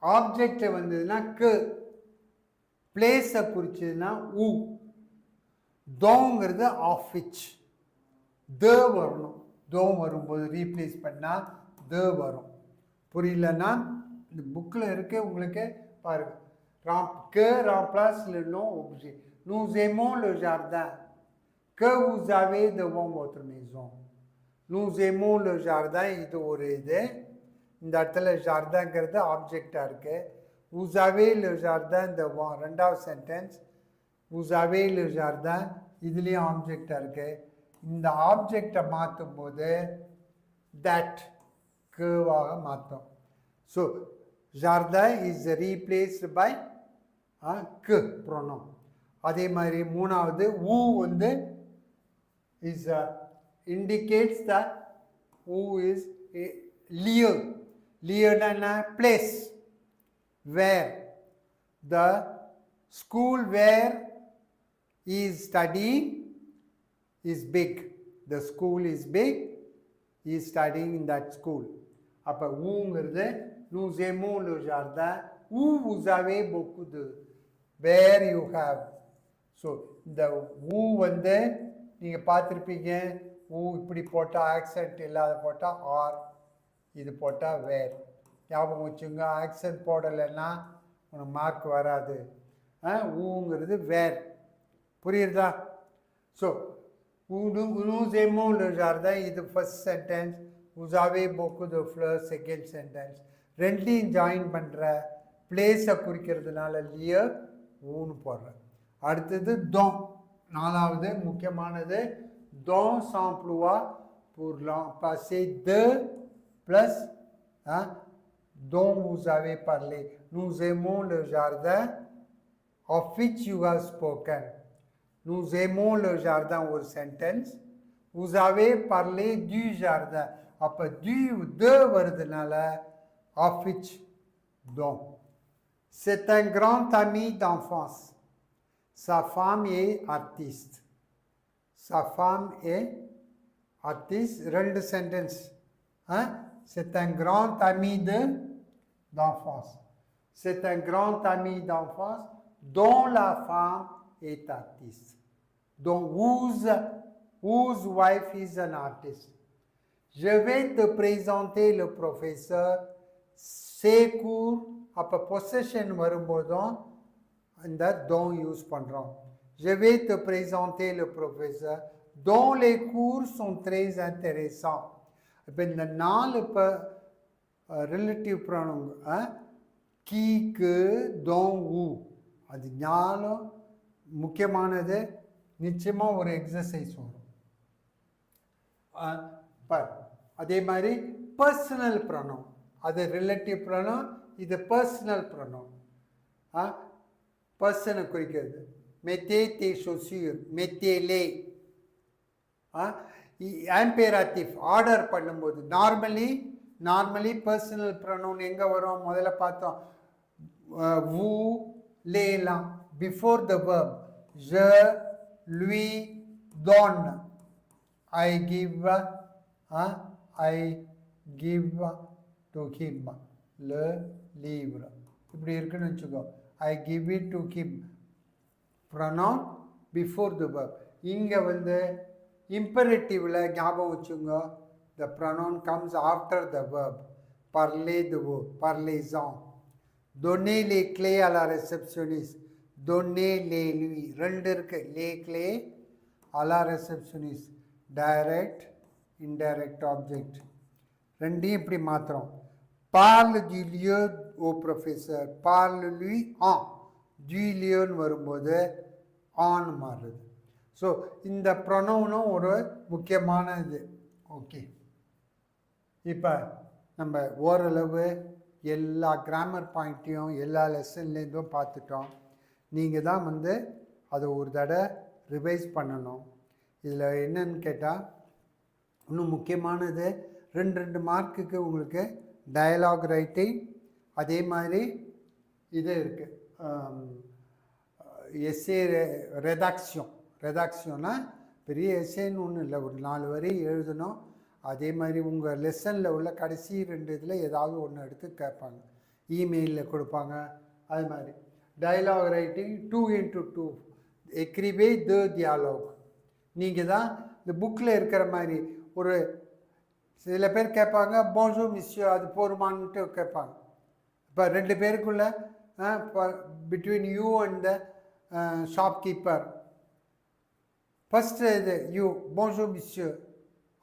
B: object வந்ததுன்னா கு, பிளேஸை குறிச்சதுன்னா ஊ, தோங்கிறது ஆஃப் விச், த வரணும். தோ வரும்போது ரீப்ளேஸ் பண்ணால் த வரும். புரியலன்னா இந்த புக்கில் இருக்க உங்களுக்கு பாருங்க. que remplace le nom objet. Nous aimons le jardin. que vous avez devant votre maison. Nous aimons le jardin, இது ஒரு இது. இந்த இடத்துல ஜார்தாங்கிறது ஆப்ஜெக்டாக இருக்கு. vous avez le jardin devant, ரெண்டாவது sentence. vous avez le jardin, இதுலேயும் ஆப்ஜெக்டாக இருக்கு. இந்த ஆப்ஜெக்டை மாற்றும் போது தட் கேவாக மாற்றும். So jardin is replaced by க்கு pronoun. அதே மாதிரி மூணாவது ஊ வந்து is indicates that who is lieu. Lieu na place where the school where he is studying is big. The school is big. He is studying in that school. அப்போ ஊங்கிறது nous aimons le jardin où vous avez beaucoup de where you have. So இந்த ஊ வந்து நீங்கள் பார்த்துருப்பீங்க. ஊ இப்படி போட்டால் accent இல்லாத போட்டால் R, இது போட்டால் வேர். ஞாபகம் வச்சுங்க. ஆக்சென்ட் போடலைன்னா உனக்கு மார்க் வராது. ஊங்கிறது வேர். புரியுறதா? So nous aimons le jardin, இது first sentence. vous avez beaucoup de fleurs, second sentence. ரெண்டையும் ஜாயின் பண்ணுற பிளேஸை குறிக்கிறதுனால லியோ ஊன்னு போடுறேன். அடுத்தது don, நாலாவது முக்கியமானது. don s'emploie pour l'emplacé de plus dont vous avez parlé. Nous aimons le jardin of which you have spoken. Nous aimons le jardin ஒரு sentence. vous avez parlé du jardin. அப்போ de வருதுனால of which dont. C'est un grand ami d'enfance. Sa femme est artiste. Sa femme est artiste. ரெண்டு sentence. C'est un grand ami d'enfance. C'est un grand ami d'enfance dont la femme est artiste. Donc whose wife is an artist. Je vais te présenter le professeur. Ses cours. அப்போ possession வரும்போதும் இந்த don use பண்ணுறோம். Je vais te présenter le professeur dont les cours sont très intéressants. இப்போ இந்த நாலு இப்போ relative pronoun கீக்கு don ஊ அது ஞானம் முக்கியமானது. நிச்சயமாக ஒரு எக்ஸசைஸ் வரும். அதே மாதிரி பர்சனல் ப்ரோனவுன், அது ரிலேட்டிவ் ப்ரோனவுன், இது பர்சனல் ப்ரோனவுன். பர்சனை குறிக்கிறது. mettez tes chaussures, mettez-les. impératif order பண்ணும்போது நார்மலி பர்சனல் ப்ரோனவுன் எங்கே வரும்? முதல்ல பார்த்தோம் vous, les-லாம் before the verb. je lui donne, I give to him le livre. இப்படி இருக்குன்னு வச்சுக்கோ. I give it to him. pronoun before the verb. இங்கே வந்து imperative ஞாபகம் வச்சுங்க. the pronoun comes after the verb. parlez de vous, parlez-en. donnez les clés à la réceptionniste. donnez les lui. ரெண்டு இருக்கு. les clés à la réceptionniste. direct, indirect object. ரெண்டையும் இப்படி மாத்திரம். parle du lieu au professeur. parle lui en. du lieuன்னு வரும்போது on மாறுது. So இந்த ப்ரொனவுனும் ஒரு முக்கியமான இது. ஓகே, இப்போ நம்ம ஓரளவு எல்லா கிராமர் பாயிண்ட்டையும் எல்லா லெசன்லேருந்தும் பார்த்துட்டோம். நீங்கள் தான் வந்து அதை ஒரு தடவை ரிவைஸ் பண்ணணும். இதில் என்னன்னு கேட்டால் இன்னும் முக்கியமானது 2 மார்க்குக்கு உங்களுக்கு டயலாக் ரைட்டிங், அதே மாதிரி இது இருக்குது எஸ்ஏ ரெடாக்ஷன்னா பெரிய எஸ்ஏன்னு ஒன்றும் இல்லை, ஒரு 4 வரி எழுதணும். அதே மாதிரி உங்கள் லெசனில் உள்ள கடைசி 2 இதில் ஏதாவது ஒன்று எடுத்து கேட்பாங்க, இமெயிலில் கொடுப்பாங்க. அது மாதிரி டயலாக் ரைட்டிங் 2x2 எக்ரிவே த டியாலாக். நீங்கள் தான் இந்த புக்கில் இருக்கிற மாதிரி ஒரு சில பேர் கேட்பாங்க போன்ஜோ மிஸ்யோ அது போருமான்ட்டு கேட்பாங்க. இப்போ 2 பேருக்குள்ள between you and the shopkeeper first இது யூ போன்ஜூர் மிஸ்யூ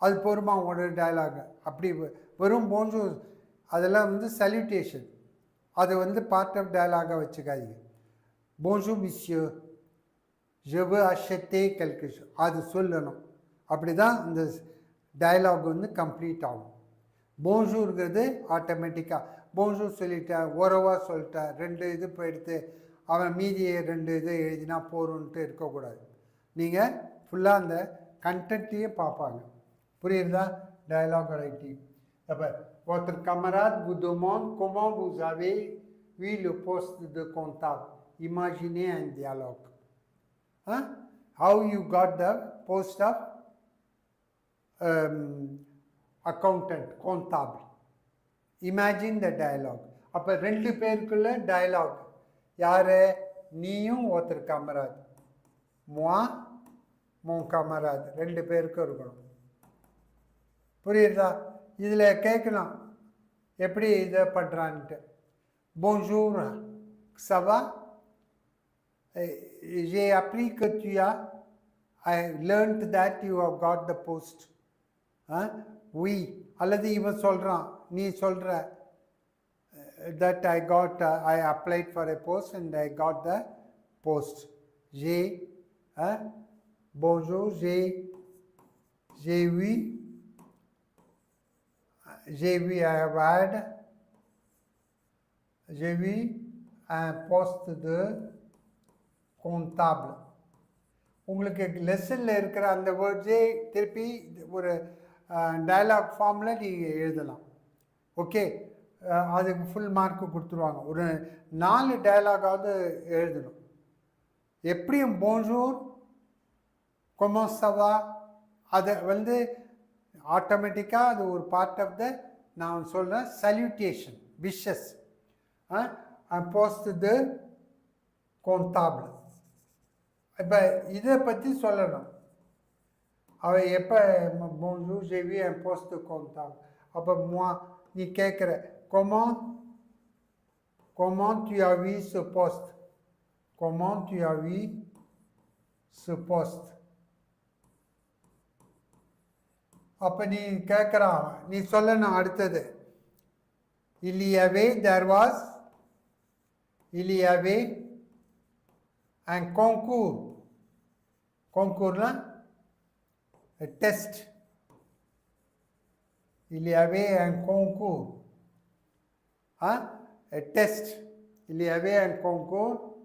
B: அது போருமா உங்களோட டயலாக். அப்படி வெறும் போன்ஜூர் அதெல்லாம் வந்து சல்யூட்டேஷன், அது வந்து பார்ட் ஆஃப் டயலாகாக வச்சுக்காதீங்க. Bonjour miss you je veux acheter quelque chose அது சொல்லணும். அப்படி தான் இந்த டயலாக் வந்து கம்ப்ளீட் ஆகும். போன்ஜூர்ங்கிறது ஆட்டோமேட்டிக்காக போன்ஜூர் சொல்லிட்டேன், ஓரவாக சொல்லிட்டேன், 2 இது போயிடுத்து, அவன் மீதியை 2 இது எழுதினா போருன்ட்டு இருக்கக்கூடாது. நீங்கள் ஃபுல்லாக அந்த கண்டென்ட்டையே பார்ப்பாங்க. புரியுறதா? Dialogue writing. அப்போ votre camarade vous demande comment vous avez vu le poste de comptable. Imaginez un dialogue. Huh? How you got the post of accountant, comptable. Imagine the dialogue. அப்போ 2 பேருக்குள்ள டயலாக். யார்? நீயும் ஒருத்தர் கமராத், moi mon camarade, 2 பேருக்கும் இருக்கணும். புரியுறதா? இதில் கேட்கலாம் எப்படி இதை பண்ணுறான்ட்டு. Bonjour, ça va? J'ai appris que tu as, I learned that you have got the post. Oui. அல்லது இவன் சொல்கிறான், நீ சொல்கிற that I got, I applied for a post and I got the post. J'ai, bonjour, j'ai vu, I have had, j'ai vu un poste de comptable. உங்களுக்கு லெசனில் இருக்கிற அந்த வேர்ட்ஸே திருப்பி ஒரு டயலாக் ஃபார்மில் நீங்கள் எழுதலாம். ஓகே, அதுக்கு ஃபுல் மார்க்கு கொடுத்துருவாங்க. ஒரு 4 டயலாகாவது எழுதணும். எப்படியும் போன்ஜூர், comment ça va, அதை வந்து ஆட்டோமேட்டிக்காக அது ஒரு பார்ட் ஆஃப் த, நான் சொல்கிறேன், சல்யூட்டேஷன், விஷஸ். போஸ்ட் து comptable. இப்போ இதை பற்றி சொல்லணும். அவள் எப்போ bonjour j'ai vu un poste de comptable. அப்போ moi நீ கேட்குற comment tu as vu ce poste, comment tu as vu ce poste. அப்போ நீ கேட்குறான், நீ சொல்லணும் அடுத்தது. il y avait, there was, il y avait un concours. Concours-là, un test. Il y avait un concours. Un test. Il y avait un concours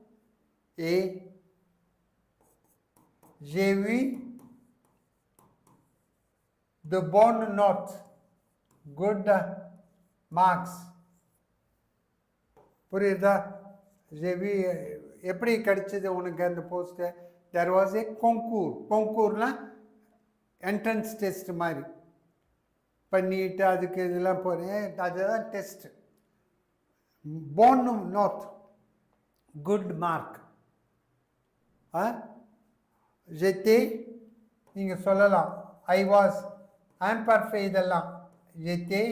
B: et j'ai vu de bonnes notes, good marks. புரியுதா? j'ai vu, எப்படி கிடைச்சது உனக்கு அந்த post? there was a concours. concours-னா entrance test மாதிரி பண்ணிட்டு அதுக்கு இதெல்லாம் போகிறேன், அதுதான் டெஸ்ட். போன் நோட், குட் மார்க். ஜெத்தே நீங்கள் சொல்லலாம், ஐ வாஸ், ஆம்பர்ஃபே, இதெல்லாம் ஜெத்தே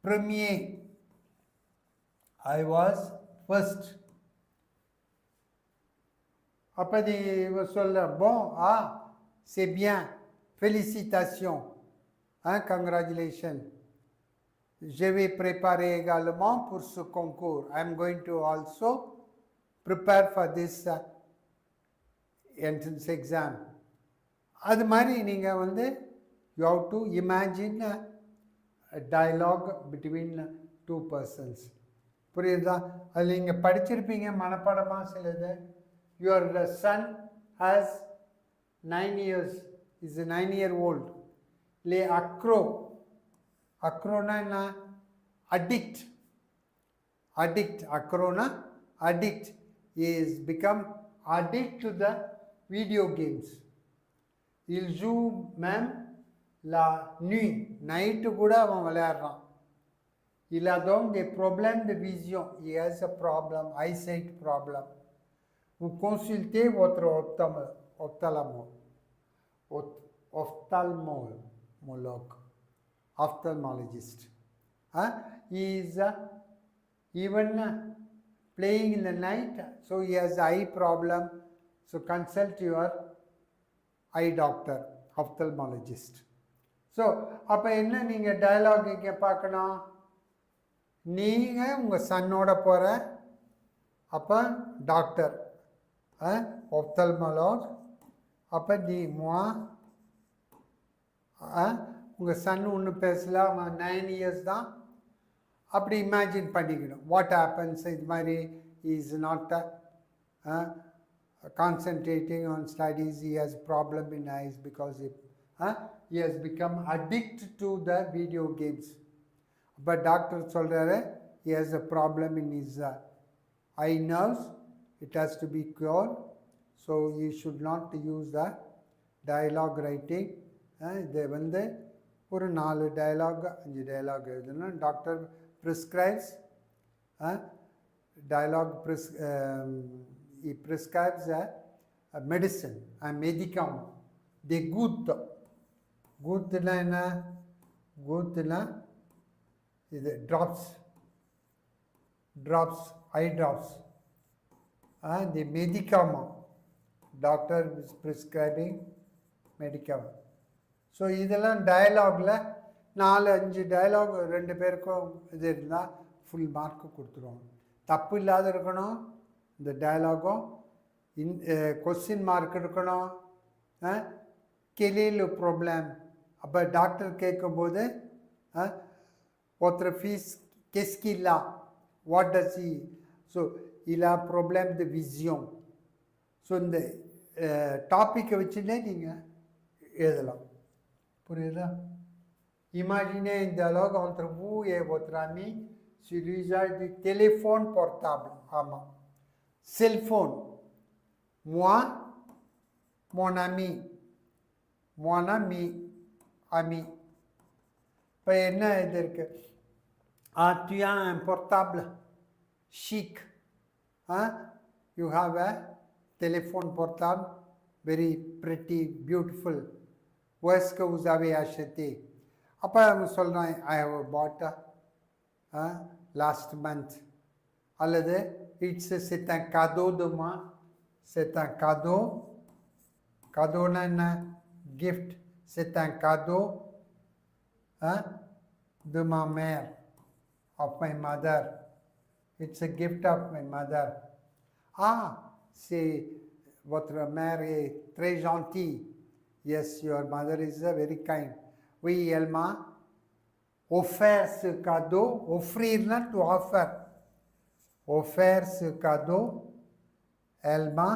B: premier, I was first. அப்போ நீ சொல்ல bon, c'est bien, félicitations, congratulations. Je vais préparer également pour ce concours. I am going to also prepare for this entrance exam. அது மாதிரி நீங்கள் வந்து you have to imagine a dialogue between 2 persons. புரியுதா? அது நீங்கள் படிச்சிருப்பீங்க மனப்பாடமாக சிலது. Your son has 9 years, is a 9-year-old. Le accro, acrona na addict, acrona addict, is become addict to the video games. Il joue même la nuit, night கூட அவன் விளையாடுறான். Il a donc des problèmes de vision, he has a problem, eyesight problem. Vous consultez votre ophthalmologist. He is even playing in the night, so he has eye problem, So consult your eye doctor, ophthalmologist. So அப்போ என்ன நீங்கள் dialogue இங்கே பார்க்கணும், நீங்கள் உங்கள் சன்னோட போகிற அப்போ doctor ophthalmologist, அப்போ நீ உங்கள் சன் ஒன்றும் பேசல, அவன் 9 years தான், அப்படி இமேஜின் பண்ணிக்கணும். வாட் ஹேப்பன்ஸ், இது மாதிரி is not concentrating on studies, he has problem in eyes because he has become addicted to the video games. But doctor சொல்றாரு he has a problem in his eye nerves, it has to be cured, so you should not use the dialogue writing. இதை வந்து ஒரு 4 dialogue 5 dialogue எழுதணும். Doctor prescribes dialogue he prescribes a medicine, a médicament, des gouttes. gouttes என்ன, gouttes இது drops, eye drops, the médicament, doctor is prescribing medicament. So இதெல்லாம் டயலாகில் 4-5 dialogue 2 பேருக்கும் இது இருந்தால் ஃபுல் மார்க்கு கொடுத்துருவாங்க. தப்பு இல்லாத இருக்கணும் இந்த டயலாகும், கொஸ்டின் மார்க் இருக்கணும். கெலியில் ப்ராப்ளம், அப்போ டாக்டர் கேட்கும்போது ஒருத்தர் ஃபீஸ் கெஸ்கில்லா, வாட் டஸ் இ, ஸோ இல்லா ப்ராப்ளம் தி விசியம். ஸோ இந்த டாப்பிக்கை வச்சுன்னே நீங்கள் எழுதலாம். புரியுதா? Imaginez un dialogue entre vous et votre ami sur l'usage du téléphone portable. ஆமாம், cellphone. moi, mon ami, mon ami, ami. இப்போ என்ன இது இருக்கு, tu as un portable chic, you have a téléphone portable very pretty, beautiful. Où est-ce que vous avez acheté? அப்போ அவங்க சொல்கிறான் I have bought last month. அல்லது c'est un cadeau de moi, c'est un cadeau. cadeauனா என்ன, gift. c'est un cadeau de ma mère, of my mother. It's a gift of my mother. C'est votre mère est très gentille. Yes, your mother is very kind. Oui, elle m'a offert ce cadeau. Offrir, to offer. Offert ce cadeau. Elle m'a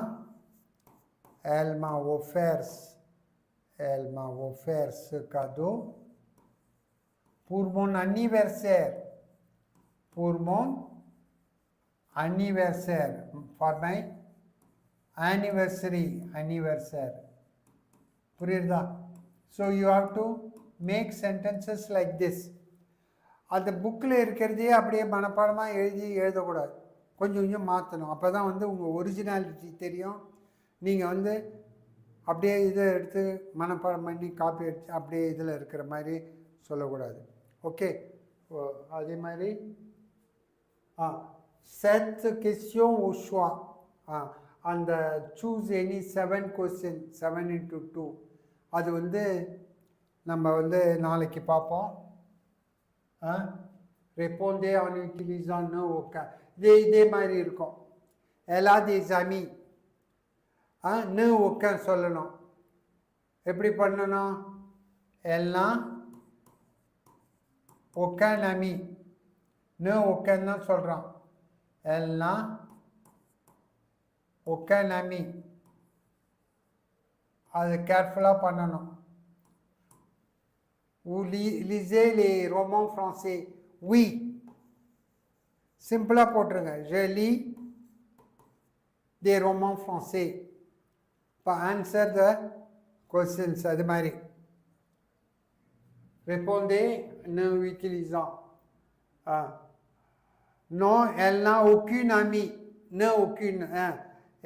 B: offert ce cadeau pour mon anniversaire. Pour mon anniversaire. For my anniversaire. புரியுதா? So you have to make sentences like this. அந்த புக்கில் இருக்கிறதையே அப்படியே மனப்பாடமாக எழுதக்கூடாது, கொஞ்சம் கொஞ்சம் மாற்றணும். அப்போ தான் வந்து உங்கள் ஒரிஜினாலிட்டி தெரியும். நீங்கள் வந்து அப்படியே இதை எடுத்து மனப்பாடம் பண்ணி காப்பி அடித்து அப்படியே இதில் இருக்கிற மாதிரி சொல்லக்கூடாது. ஓகே, அதே மாதிரி செட் கொஸ்டின் au choix. அந்த சூஸ் எனி 7 கொஸ்டின் 7 into 2 அது வந்து நம்ம வந்து நாளைக்கு பார்ப்போம். répondez en utilisant ne aucun. இதே மாதிரி இருக்கும். elle a des amis. ne aucun சொல்லணும். எப்படி பண்ணணும், elle n'a aucun ami. ne aucun தான் சொல்கிறான். elle n'a aucun ami. அது கேர்ஃபுல்லாக பண்ணணும். Vous lisez les romans français? Oui. சிம்பிளாக போட்டுருங்க. Je lis des romans français. இப்போ answer the questions அது மாதிரி. Répondez en utilisant. Non, elle n'a aucune amie. Ne aucune.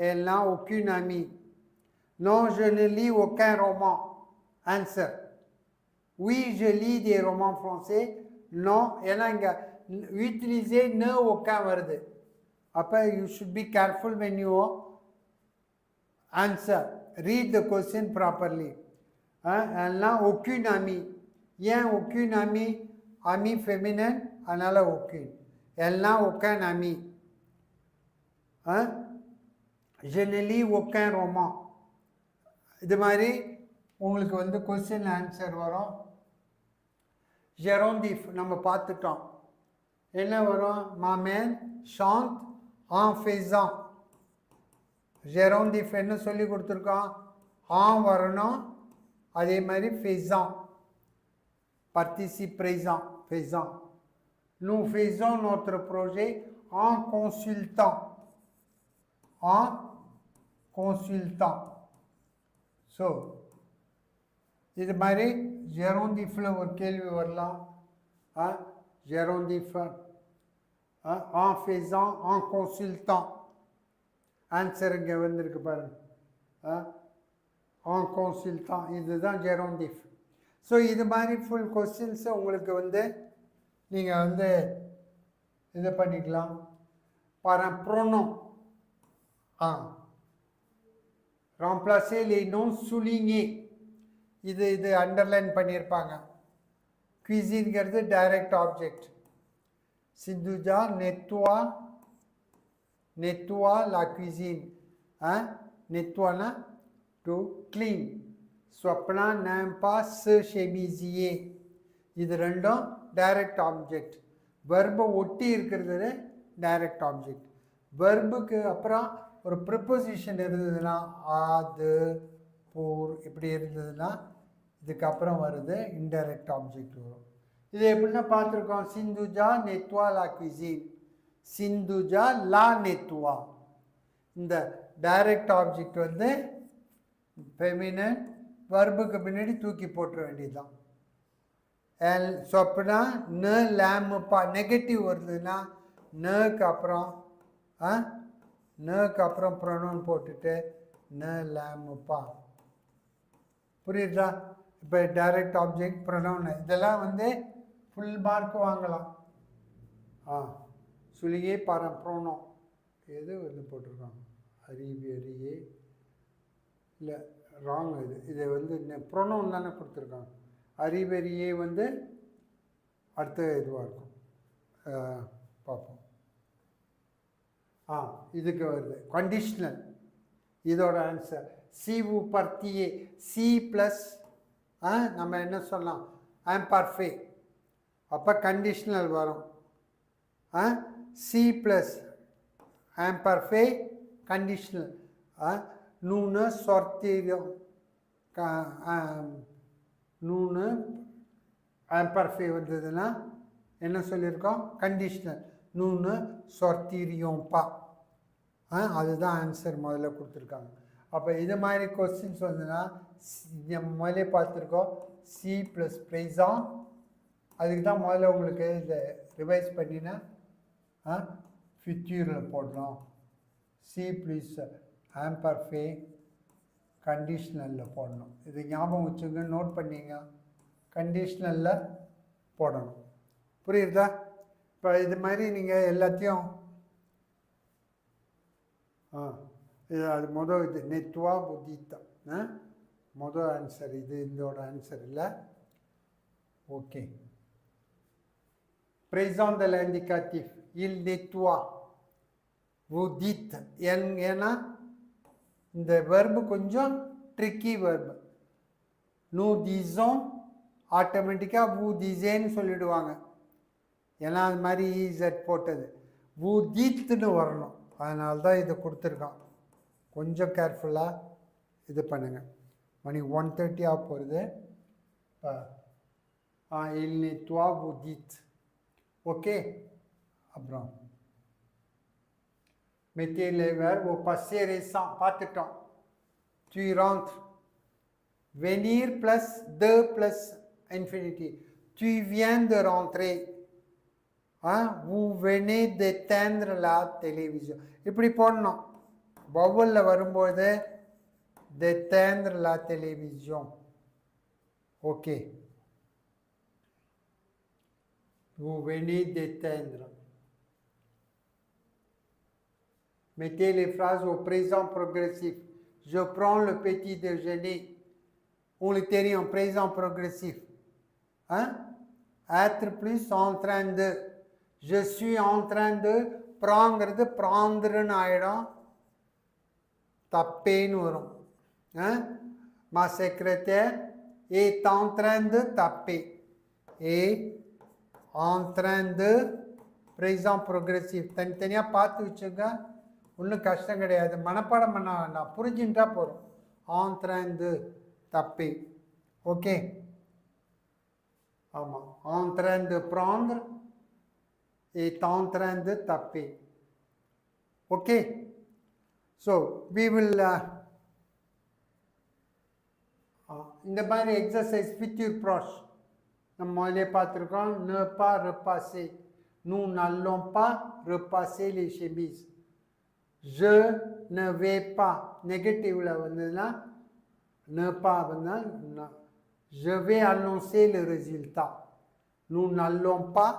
B: Elle n'a aucune amie. Non, je ne lis aucun roman. Answer. Oui, je lis des romans français. Non, ஏன்னா இங்கே utiliser ne aucun வருது. அப்போ you should be careful when you Answer. Read the question properly. Elle n'a aucune amie. ஏன் aucune amie? Ami féminin, அதனால் aucune. Elle n'a aucun ami. Je ne lis aucun roman. இது மாதிரி உங்களுக்கு வந்து question answer வரும். ஜெரோண்டிஃப் நம்ம பார்த்துட்டோம். என்ன வரும்? மாமேன் ஷாந்த் en faisant. ஜெரோண்டிஃப் என்ன சொல்லி கொடுத்துருக்கோம்? வரணும். அதே மாதிரி faisant. Participe présent, faisant. Nous faisons notre projet en consultant. En consultant. So இது மாதிரி ஜெரோண்டிஃபில் ஒரு கேள்வி வரலாம். ஜெரோண்டிஃப் en faisant, en consultant. Answer இங்கே வந்திருக்கு பாருங்க. en consultant, இதுதான் ஜெரோண்டிஃப். ஸோ இது மாதிரி ஃபுல் கொஸ்டின்ஸை உங்களுக்கு வந்து நீங்கள் வந்து இது பண்ணிக்கலாம். ப்ரோனோம். remplacer les noms soulignés. இது அண்டர்லைன் பண்ணியிருப்பாங்க. cuisineங்கிறது direct object. Sindhuja nettoie la cuisine. nettoie to clean. Swapna n'aime pas ce chemisier. இது ரெண்டும் டைரக்ட் ஆப்ஜெக்ட். வெர்பை ஒட்டி இருக்கிறது டைரக்ட் ஆப்ஜெக்ட். வெர்புக்கு அப்புறம் ஒரு ப்ரிப்போசிஷன் இருந்ததுன்னா அது போர் இப்படி இருந்ததுன்னா இதுக்கப்புறம் வருது இன்டைரக்ட் ஆப்ஜெக்ட் வரும். இது எப்படின்னா பார்த்துருக்கோம். சிந்துஜா நெத்வா லா குவிசின். சிந்துஜா லா நெத்வா. இந்த டைரக்ட் ஆப்ஜெக்ட் வந்து ஃபெமினன். வர்புக்கு பின்னாடி தூக்கி போட்டுற வேண்டியதுதான். சொப்னா ந லேமுப்பா நெகட்டிவ் வருதுன்னா நக்கு அப்புறம் நக்கு அப்புறம் ப்ரொனவுன் போட்டுட்டு ந லேமுப்பா. புரியுதா? இப்போ டைரக்ட் ஆப்ஜெக்ட் ப்ரொனவுன் இதெல்லாம் வந்து ஃபுல் மார்க் வாங்கலாம். சுழியே பாரு ப்ரோனோம் எது வந்து போட்டிருக்காங்க. அரியே இல்லை ராங். இது வந்து ப்ரொனவுன் தானே கொடுத்துருக்காங்க. அறிவெறியே வந்து அடுத்த இதுவாக இருக்கும். பார்ப்போம். இதுக்கு வருது கண்டிஷ்னல். இதோட ஆன்சர் சிவு பர்த்தியே. சி ப்ளஸ் நம்ம என்ன சொல்லலாம் ஆம்பர்ஃபே. அப்போ கண்டிஷ்னல் வரும். சி ப்ளஸ் ஆம்பர்ஃபே கண்டிஷ்னல். நூன்னு சொர்த்தியும் நூன்னு ஆம்பர்ஃபே வந்ததுன்னா என்ன சொல்லியிருக்கோம்? கண்டிஷ்னல். நூன்னு சொர்த்திரியோம்பா. அதுதான் ஆன்சர் முதல்ல கொடுத்துருக்காங்க. அப்போ இது மாதிரி கொஸ்டின்ஸ் வந்துன்னா முதலே பார்த்துருக்கோம். சி ப்ளஸ் ப்ரைஸாம். அதுக்கு தான் முதல்ல உங்களுக்கு இதை ரிவைஸ் பண்ணினா ஃபியூச்சரில் போடணும். சி ப்ளஸ் ஆம்பர்ஃபே கண்டிஷ்னலில் போடணும். இது ஞாபகம் வச்சுங்க, நோட் பண்ணிங்க. கண்டிஷ்னலில் போடணும். புரியுதா? இப்போ இது மாதிரி நீங்கள் எல்லாத்தையும் இது அது மொதல் இது நெத்வா புத்தித்தா மொதல் ஆன்சர். இது இதோட ஆன்சர் இல்லை. Okay. présent de l'indicatif. il nettoie. vous dites. ஏன்னா இந்த வெர்பு கொஞ்சம் ட்ரிக்கி வெர்பு. nous disons ஆட்டோமேட்டிக்காக vous disez சொல்லிடுவாங்க. ஏன்னா அது மாதிரி இசட் போட்டது. vous dites வரணும். அதனால தான் இதை கொடுத்துருக்கான். கொஞ்சம் கேர்ஃபுல்லாக இது பண்ணுங்கள். மணி 1:30 ஆக போகிறது. il nettoie vous dites. Okay. அப்புறம் mettez les verbes au passé récent. பார்த்துட்டோம். tu rentres. venir plus de plus infinitif. tu viens de rentrer. vous venez d'éteindre la télévision. இப்படி போடணும். வவ்வலில் வரும்போது d'éteindre la télévision. Okay. vous venez d'éteindre. mettez les phrases au présent progressif. je prends le petit déjeuner. உங்களுக்கு தெரியும் présent progressif. Hein? Être plus en train de. Je suis en train de prendre prendreன்னு ஆயிடும். தப்பேன்னு வரும். Hein? Ma secrétaire est en train de taper. Est en train de présent progressif. தனித்தனியாக பார்த்து வச்சுங்க. ஒன்றும் கஷ்டம் கிடையாது. மனப்பாடம் பண்ண வேண்டாம், புரிஞ்சுட்டா போகிறோம். en train de taper. Okay, ஆமாம். en train de prendre est en train de taper. Okay, so we will இந்த மாதிரி எக்ஸசைஸ் வித் யூர் ப்ராஷ் நம்ம முதலே பார்த்துருக்கோம். ne pas repasser, nous n'allons pas repasser les chemises. je ne vais pas நெகட்டிவ்ல வந்ததுன்னா ne pas வந்தால் je vais annoncer le résultat. nous n'allons pas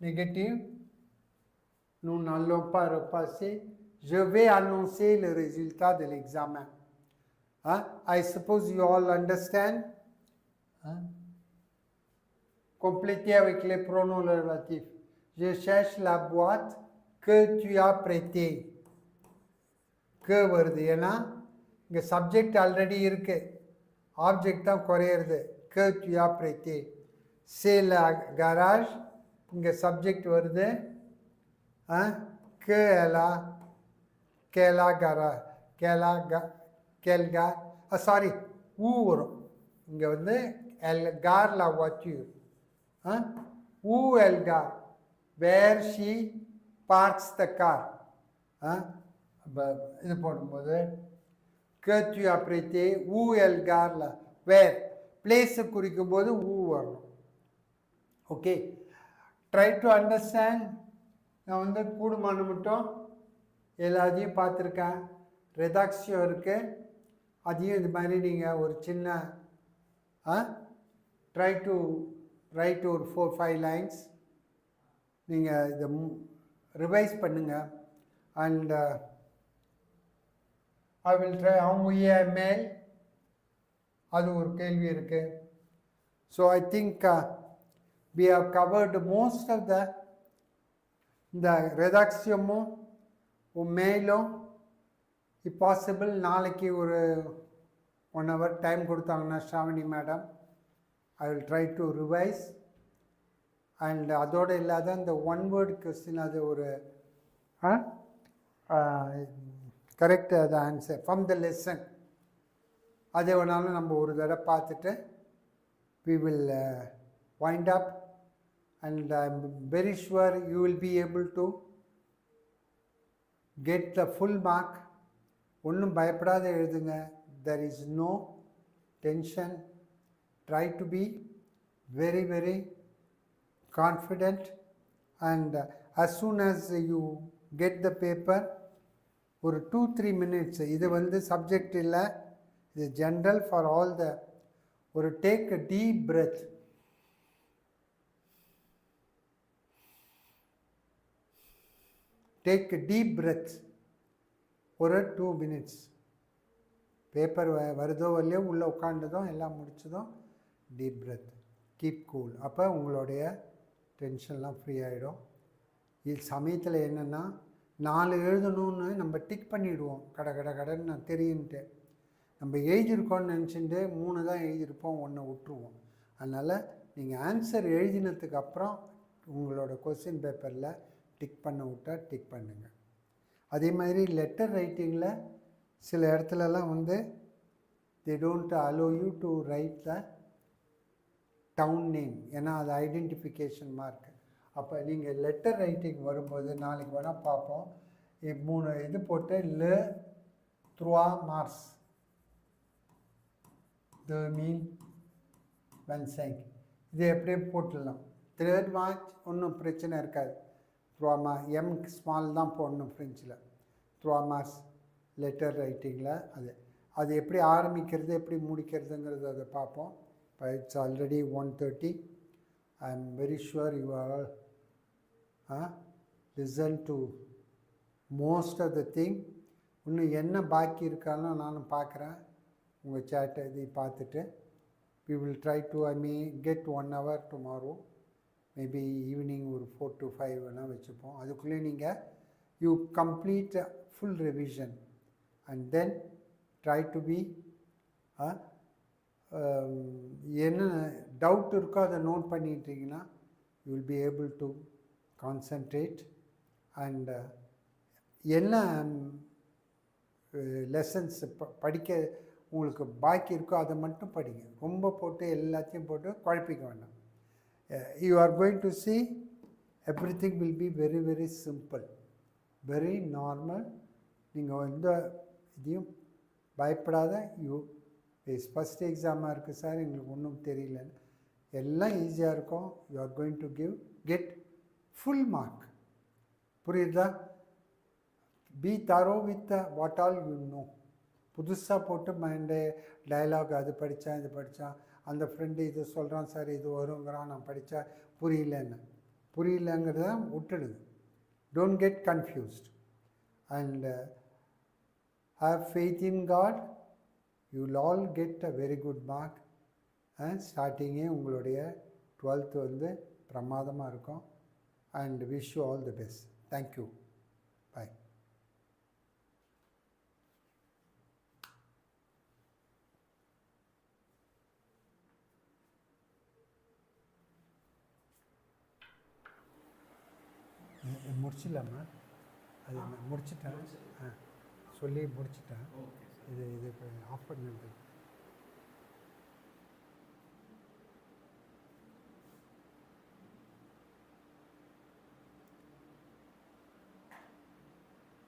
B: négative, nous n'allons pas repasser, je vais annoncer le résultat de l'examen. I suppose you all understand. Complétez avec les pronoms relatifs. Je cherche la boîte que tu as prêtée. Que வருது, ஏன்னா இங்கே subject already இருக்கு, object தான் குறையிறது. que tu as prêté. c'est la garage, இங்கே subject வருது. que elle a, quelle a garage, quelle gare, sorry ஊ வரும் இங்கே வந்து. elle gare la voiture. où elle gare, where she parks the car. இது போடும்போது que tu as prêté, où elle gare la, where பிளேஸை குறிக்கும் போது ஊ வரணும். Okay, try to understand. நான் வந்து கூடுமான மட்டும் எல்லாத்தையும் பார்த்துருக்கேன். ரெதாக்ஷியோ இருக்குது, அதையும் இது மாதிரி நீங்கள் ஒரு சின்ன ட்ரை டு ரைட் ஒரு 4-5 லைன்ஸ் நீங்கள் இதை ரிவைஸ் பண்ணுங்கள். அண்ட் ஐ வில் ட்ரை அவங்க மேல் அது ஒரு கேள்வி இருக்குது. So I think we have covered most of இந்த ரெதாக்ஷியமும் மேலும். இப் பாசிபிள் நாளைக்கு ஒரு 1 hour டைம் கொடுத்தாங்கன்னா Shravani madam, I will try to revise. And அதோடு இல்லாத இந்த 1 word கொஸ்டின், அது ஒரு கரெக்ட் அது ஆன்சர் ஃப்ரம் த லெசன், அதை வேணாலும் நம்ம ஒரு தடவை பார்த்துட்டு we will wind up, and I'm very sure you will be able to get the full mark. ஒன்றும் பயப்படாத எழுதுங்க. there is no tension. try to be very very confident, and as soon as you get the paper, ஒரு 2-3 minutes, இது வந்து subject இல்லை, இது general for all the, ஒரு take a deep breadth. Take a deep breadth ஒரு 2 minutes. Paper வருதோ வரலையோ, உள்ளே உட்காண்டதும் எல்லாம் முடிச்சதும் டீப் பிரெத், கீப் கூல். அப்போ உங்களுடைய டென்ஷன்லாம் ஃப்ரீ ஆகிடும். இது சமயத்தில் என்னென்னா 4 எழுதணும்னு நம்ம டிக் பண்ணிவிடுவோம், கடன் நான் தெரியுன்ட்டு. நம்ம எழுதியிருக்கோன்னு நினச்சிட்டு 3 தான் எழுதியிருப்போம், 1 விட்டுருவோம். அதனால் நீங்கள் ஆன்சர் எழுதினதுக்கு அப்புறம் உங்களோட கொஸ்டின் பேப்பரில் டிக் பண்ண விட்டால் டிக் பண்ணுங்கள். அதே மாதிரி லெட்டர் ரைட்டிங்கில் சில இடத்துலலாம் வந்து they don't allow you to write the town name, ஏன்னா அது ஐடென்டிஃபிகேஷன் மார்க். அப்போ நீங்கள் லெட்டர் ரைட்டிங் வரும்போது நாளைக்கு வேணால் பார்ப்போம். 3 இது போட்டு le 3 mars 2025 இது எப்படியே போட்டுடலாம். 3 March ஒன்றும் பிரச்சனை இருக்காது. 3 Mars எம் ஸ்மால் தான் போடணும் ஃப்ரெஞ்சில். 3 Mars லெட்டர் ரைட்டிங்கில் அது எப்படி ஆரம்பிக்கிறது எப்படி முடிக்கிறதுங்கிறது அதை பார்ப்போம். It's already 1:30. I am very sure you are listen to most of the thing. இன்னும் என்ன பாக்கி இருக்காலும் நானும் பார்க்குறேன். உங்கள் சேட்டை இதை பார்த்துட்டு we will try to get 1 hour tomorrow. Maybe evening ஒரு 4 to 5 வேணால் வச்சுப்போம். அதுக்குள்ளே நீங்கள் you complete full revision and then try to be என்ன டவுட் இருக்கோ அதை நோட் பண்ணிட்டீங்கன்னா you will be able to concentrate and என்ன லெசன்ஸ் படிக்க உங்களுக்கு பாக்கி இருக்கோ அதை மட்டும் படிங்க. ரொம்ப போட்டு எல்லாத்தையும் போட்டு குழப்பிக்க வேண்டாம். You are going to see everything will be very very simple, very normal. நீங்கள் எந்த இதையும் பயப்படாத. ஃபஸ்ட் எக்ஸாமாக இருக்குது சார் எங்களுக்கு ஒன்றும் தெரியலன்னு, எல்லாம் ஈஸியாக இருக்கும். You are going to get full mark. புரியுதா? Be thorough with what all you know. புதுசாக போட்டு மைண்டே டயலாக் அது படித்தான் இது படித்தான், அந்த ஃப்ரெண்டு இது சொல்கிறான் சார் இது வருங்கிறான், நான் படித்தா புரியலங்கிறத விட்டுடுங்க. Don't get confused and have faith in God. You will all get a very good mark. ஸ்டார்டிங்கே உங்களுடைய 12th வந்து பிரமாதமாக இருக்கும். And wish you all the best. Thank you. Bye. முடிச்சிடலாமா? அது முடிச்சிட்டேன். சொல்லி முடிச்சிட்டேன். இது ஆஃப் பண்ணிட்டு